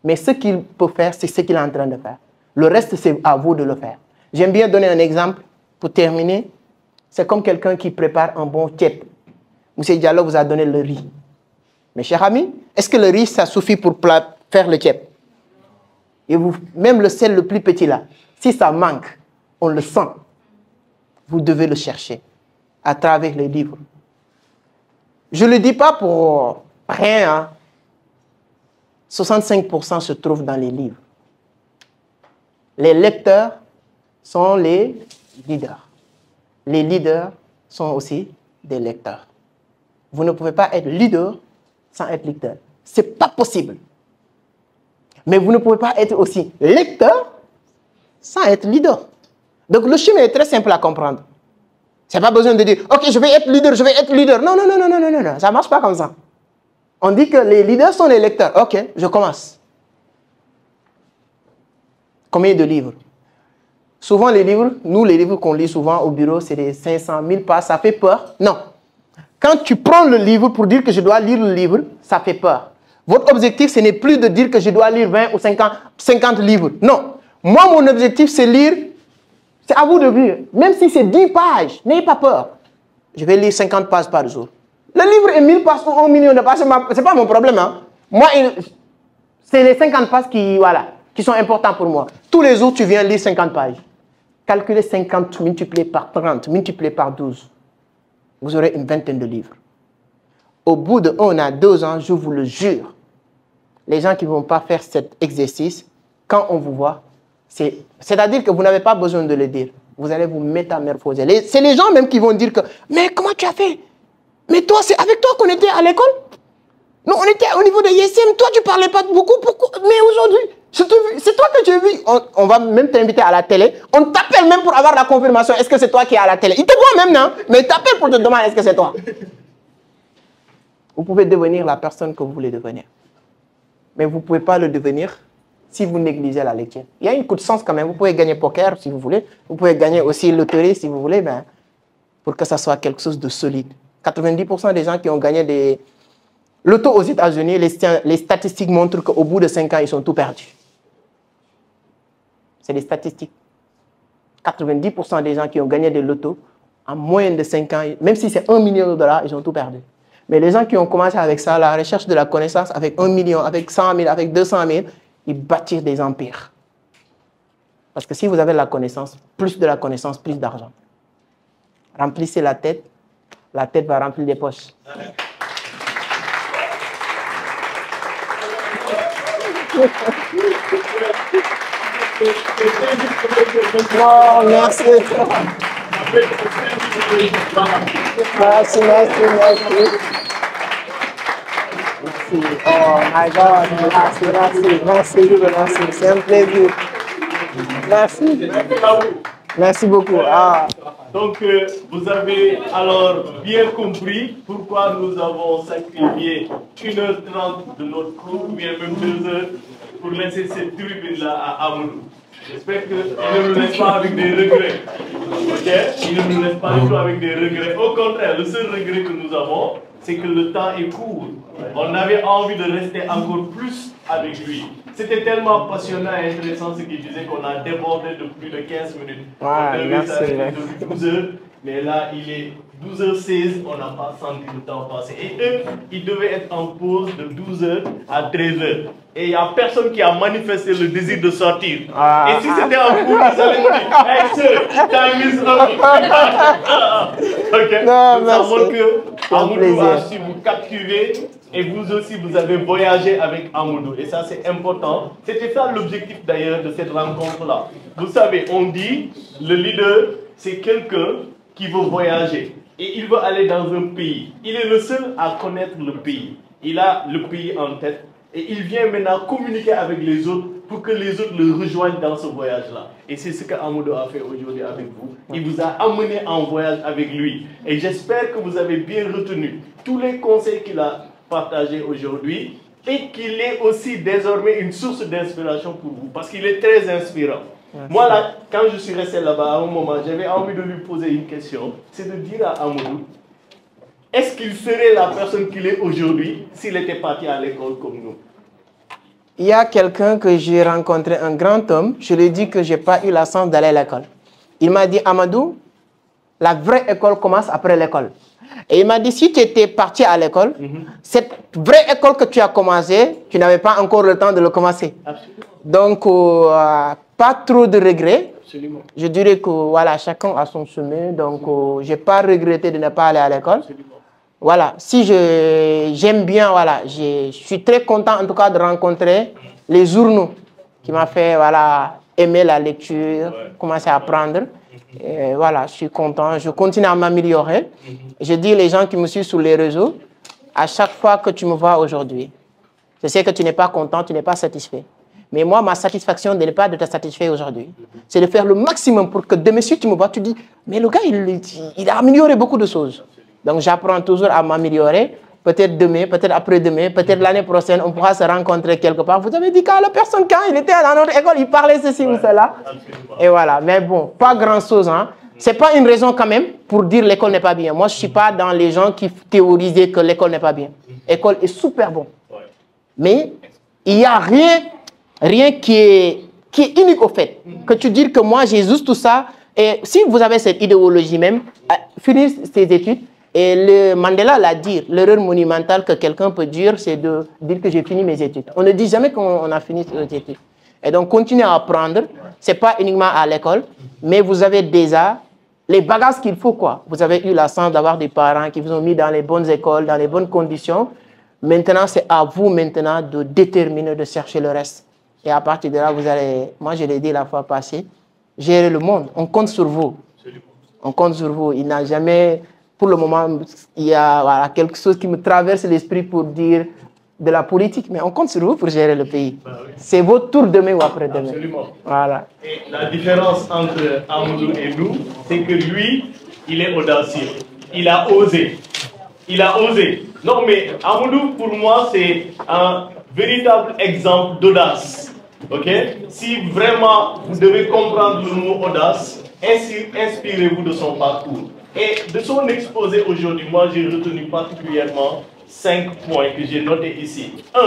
Mais ce qu'il peut faire, c'est ce qu'il est en train de faire. Le reste, c'est à vous de le faire. J'aime bien donner un exemple pour terminer. C'est comme quelqu'un qui prépare un bon tchèp. Moussa Diallo vous a donné le riz. Mes chers amis, est-ce que le riz, ça suffit pour faire le tchèp? Et même le sel le plus petit là, si ça manque, on le sent. Vous devez le chercher à travers les livres. Je ne le dis pas pour rien. Hein. 65% se trouvent dans les livres. Les lecteurs sont les leaders. Les leaders sont aussi des lecteurs. Vous ne pouvez pas être leader sans être lecteur. Ce n'est pas possible. Mais vous ne pouvez pas être aussi lecteur sans être leader. Donc le chemin est très simple à comprendre. C'est pas besoin de dire, ok, je vais être leader, je vais être leader. Non, non, non, non, non, non, non, ça ne marche pas comme ça. On dit que les leaders sont les lecteurs. Ok, je commence. Combien de livres? Souvent les livres, nous les livres qu'on lit souvent au bureau, c'est des 500 000 pages, ça fait peur. Non. Quand tu prends le livre pour dire que je dois lire le livre, ça fait peur. Votre objectif, ce n'est plus de dire que je dois lire 20 ou 50 livres. Non. Moi, mon objectif, c'est lire. C'est à vous de lire. Même si c'est 10 pages, n'ayez pas peur. Je vais lire 50 pages par jour. Le livre est 1000 pages ou 1 million de pages, ce n'est pas mon problème. Hein. Moi, c'est les 50 pages qui sont importants pour moi. Tous les jours, tu viens lire 50 pages. Calculez 50 multiplié par 30, multiplié par 12. Vous aurez une vingtaine de livres. Au bout de 1 à 2 ans, je vous le jure, les gens qui ne vont pas faire cet exercice, quand on vous voit, c'est-à-dire que vous n'avez pas besoin de le dire. Vous allez vous métamorphoser. C'est les gens même qui vont dire que, mais comment tu as fait? Mais toi, c'est avec toi qu'on était à l'école? Non, on était au niveau de YSM. Toi, tu ne parlais pas beaucoup. Pourquoi? Mais aujourd'hui, c'est toi que tu as vu. On va même t'inviter à la télé. On t'appelle même pour avoir la confirmation. Est-ce que c'est toi qui es à la télé? Il te voit même, non? Mais il t'appelle pour te demander est-ce que c'est toi? Vous pouvez devenir la personne que vous voulez devenir. Mais vous ne pouvez pas le devenir si vous négligez la lecture. Il y a une coup de sens quand même. Vous pouvez gagner poker si vous voulez. Vous pouvez gagner aussi loterie si vous voulez, ben, pour que ça soit quelque chose de solide. 90% des gens qui ont gagné des lotos aux États-Unis, les statistiques montrent qu'au bout de 5 ans, ils sont tout perdus. C'est des statistiques. 90% des gens qui ont gagné des lotos, en moins de 5 ans, même si c'est $1 million, ils ont tout perdu. Mais les gens qui ont commencé avec ça, la recherche de la connaissance, avec 1 million, avec 100 000, avec 200 000, ils bâtissent des empires. Parce que si vous avez la connaissance, plus de la connaissance, plus d'argent. Remplissez la tête va remplir les poches. Oh, merci. Merci, merci, merci. Oh my God, merci. C'est un plaisir. Merci. Merci beaucoup. Ah. Donc, vous avez alors bien compris pourquoi nous avons sacrifié 1h30 de notre cours, ou bien même 2 heures, pour laisser cette tribune-là à Amadou. J'espère qu'il ne nous laisse pas avec des regrets. Ok? Il ne nous laisse pas du tout avec des regrets. Au contraire, le seul regret que nous avons, c'est que le temps est court. On avait envie de rester encore plus avec lui. C'était tellement passionnant et intéressant ce qu'il disait qu'on a débordé de plus de 15 minutes. On devait s'arrêter de 12 heures, mais là il est 12h16, on n'a pas senti le temps passer. Et eux, ils devaient être en pause de 12h à 13h. Et il n'y a personne qui a manifesté le désir de sortir. Et si c'était en cours, ils allaient me dire, hey sir, time is up. Ok. Non, ça montre que Amadou a su vous captiver. Et vous aussi, vous avez voyagé avec Amadou. Et ça, c'est important. C'était ça l'objectif d'ailleurs de cette rencontre-là. Vous savez, on dit, le leader, c'est quelqu'un qui veut voyager. Et il veut aller dans un pays. Il est le seul à connaître le pays. Il a le pays en tête. Et il vient maintenant communiquer avec les autres pour que les autres le rejoignent dans ce voyage-là. Et c'est ce qu'Amadou a fait aujourd'hui avec vous. Il vous a amené en voyage avec lui. Et j'espère que vous avez bien retenu tous les conseils qu'il a partagés aujourd'hui et qu'il est aussi désormais une source d'inspiration pour vous. Parce qu'il est très inspirant. Merci. Moi, là, quand je suis resté là-bas, à un moment, j'avais envie de lui poser une question. C'est de dire à Amadou, est-ce qu'il serait la personne qu'il est aujourd'hui s'il était parti à l'école comme nous? Il y a quelqu'un que j'ai rencontré, un grand homme, je lui ai dit que je n'ai pas eu la chance d'aller à l'école. Il m'a dit, Amadou, la vraie école commence après l'école. Et il m'a dit, si tu étais parti à l'école, cette vraie école que tu as commencé, tu n'avais pas encore le temps de le commencer. Absolument. Donc, pas trop de regrets. Absolument. Je dirais que voilà, chacun a son chemin. Donc, je n'ai pas regretté de ne pas aller à l'école. Voilà, si j'aime bien, voilà, je suis très content en tout cas de rencontrer les journaux qui m'ont fait voilà, aimer la lecture, commencer à apprendre. Et voilà, je suis content. Je continue à m'améliorer. Je dis les gens qui me suivent sur les réseaux, à chaque fois que tu me vois aujourd'hui, je sais que tu n'es pas content, tu n'es pas satisfait. Mais moi, ma satisfaction n'est pas de te satisfaire aujourd'hui. C'est de faire le maximum pour que demain, si tu me vois, tu dis, mais le gars, il a amélioré beaucoup de choses. Donc, j'apprends toujours à m'améliorer. Peut-être demain, peut-être après-demain, peut-être l'année prochaine, on pourra se rencontrer quelque part. Vous avez dit qu'à la personne, quand il était dans notre école, il parlait ceci ou cela. Et voilà. Mais bon, pas grand-chose. Hein. Ce n'est pas une raison quand même pour dire l'école n'est pas bien. Moi, je ne suis pas dans les gens qui théorisaient que l'école n'est pas bien. L'école est super bon. Mais il n'y a rien qui est unique au fait. Que tu dis que moi, j'ai juste tout ça. Et si vous avez cette idéologie même, finir ses études, et le Mandela l'a dit, l'erreur monumentale que quelqu'un peut dire, c'est de dire que j'ai fini mes études. On ne dit jamais qu'on a fini ses études. Et donc, continuez à apprendre. Ce n'est pas uniquement à l'école, mais vous avez déjà les bagages qu'il faut, quoi. Vous avez eu la chance d'avoir des parents qui vous ont mis dans les bonnes écoles, dans les bonnes conditions. Maintenant, c'est à vous maintenant de déterminer, de chercher le reste. Et à partir de là, vous allez, moi je l'ai dit la fois passée, gérer le monde. On compte sur vous. On compte sur vous. Il n'a jamais, pour le moment, il y a voilà, quelque chose qui me traverse l'esprit pour dire de la politique, mais on compte sur vous pour gérer le pays. Bah oui. C'est votre tour demain ou après-demain. Absolument. Voilà. Et la différence entre Amadou et nous, c'est que lui, il est audacieux. Il a osé. Il a osé. Non, mais Amadou, pour moi, c'est un véritable exemple d'audace. Ok? Si vraiment vous devez comprendre le mot audace, inspirez-vous de son parcours. Et de son exposé aujourd'hui, moi j'ai retenu particulièrement 5 points que j'ai notés ici. 1.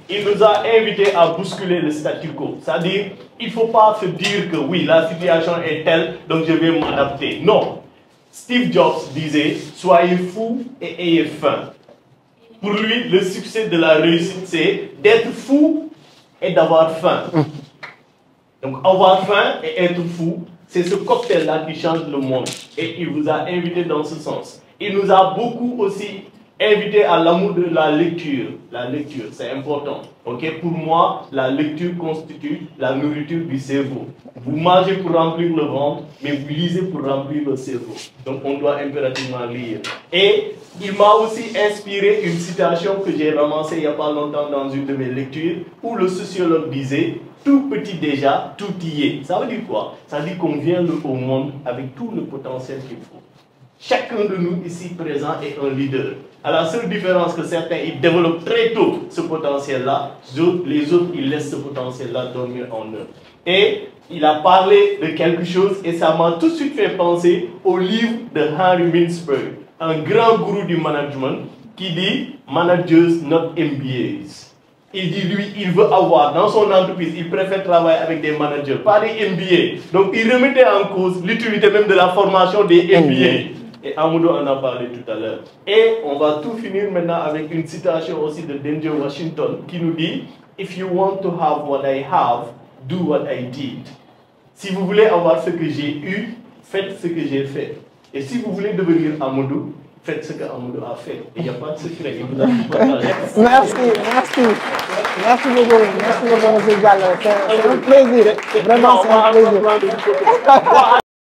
Il nous a invités à bousculer le statu quo. C'est-à-dire, il ne faut pas se dire que oui, la situation est telle, donc je vais m'adapter. Non. Steve Jobs disait, soyez fous et ayez faim. Pour lui, le succès de la réussite, c'est d'être fou et d'avoir faim. Donc, avoir faim et être fou, c'est ce cocktail-là qui change le monde. Et il vous a invité dans ce sens. Il nous a beaucoup aussi invité à l'amour de la lecture. La lecture, c'est important. Okay? Pour moi, la lecture constitue la nourriture du cerveau. Vous mangez pour remplir le ventre, mais vous lisez pour remplir le cerveau. Donc, on doit impérativement lire. Et il m'a aussi inspiré une citation que j'ai ramassée il n'y a pas longtemps dans une de mes lectures, où le sociologue disait « Tout petit déjà, tout y est ». Ça veut dire quoi? Ça veut dire qu'on vient au monde avec tout le potentiel qu'il faut. Chacun de nous ici présent est un leader. À la seule différence que certains, ils développent très tôt ce potentiel-là, les autres, ils laissent ce potentiel-là dormir en eux. Et il a parlé de quelque chose et ça m'a tout de suite fait penser au livre de Henry Mintzberg, un grand gourou du management qui dit « Managers, not MBAs ». Il dit, lui, il veut avoir dans son entreprise, il préfère travailler avec des managers, pas des MBA. Donc, il remettait en cause l'utilité même de la formation des MBA. Et Amadou en a parlé tout à l'heure. Et on va tout finir maintenant avec une citation aussi de Denzel Washington qui nous dit « If you want to have what I have, do what I did ». Si vous voulez avoir ce que j'ai eu, faites ce que j'ai fait. Et si vous voulez devenir Amadou, faites ce qu'Amadou a fait. Il n'y a pas de secret. Il vous a tout partagé. Merci, merci. Merci beaucoup. Merci beaucoup, M. Diallo. C'est un plaisir. Vraiment, c'est un plaisir.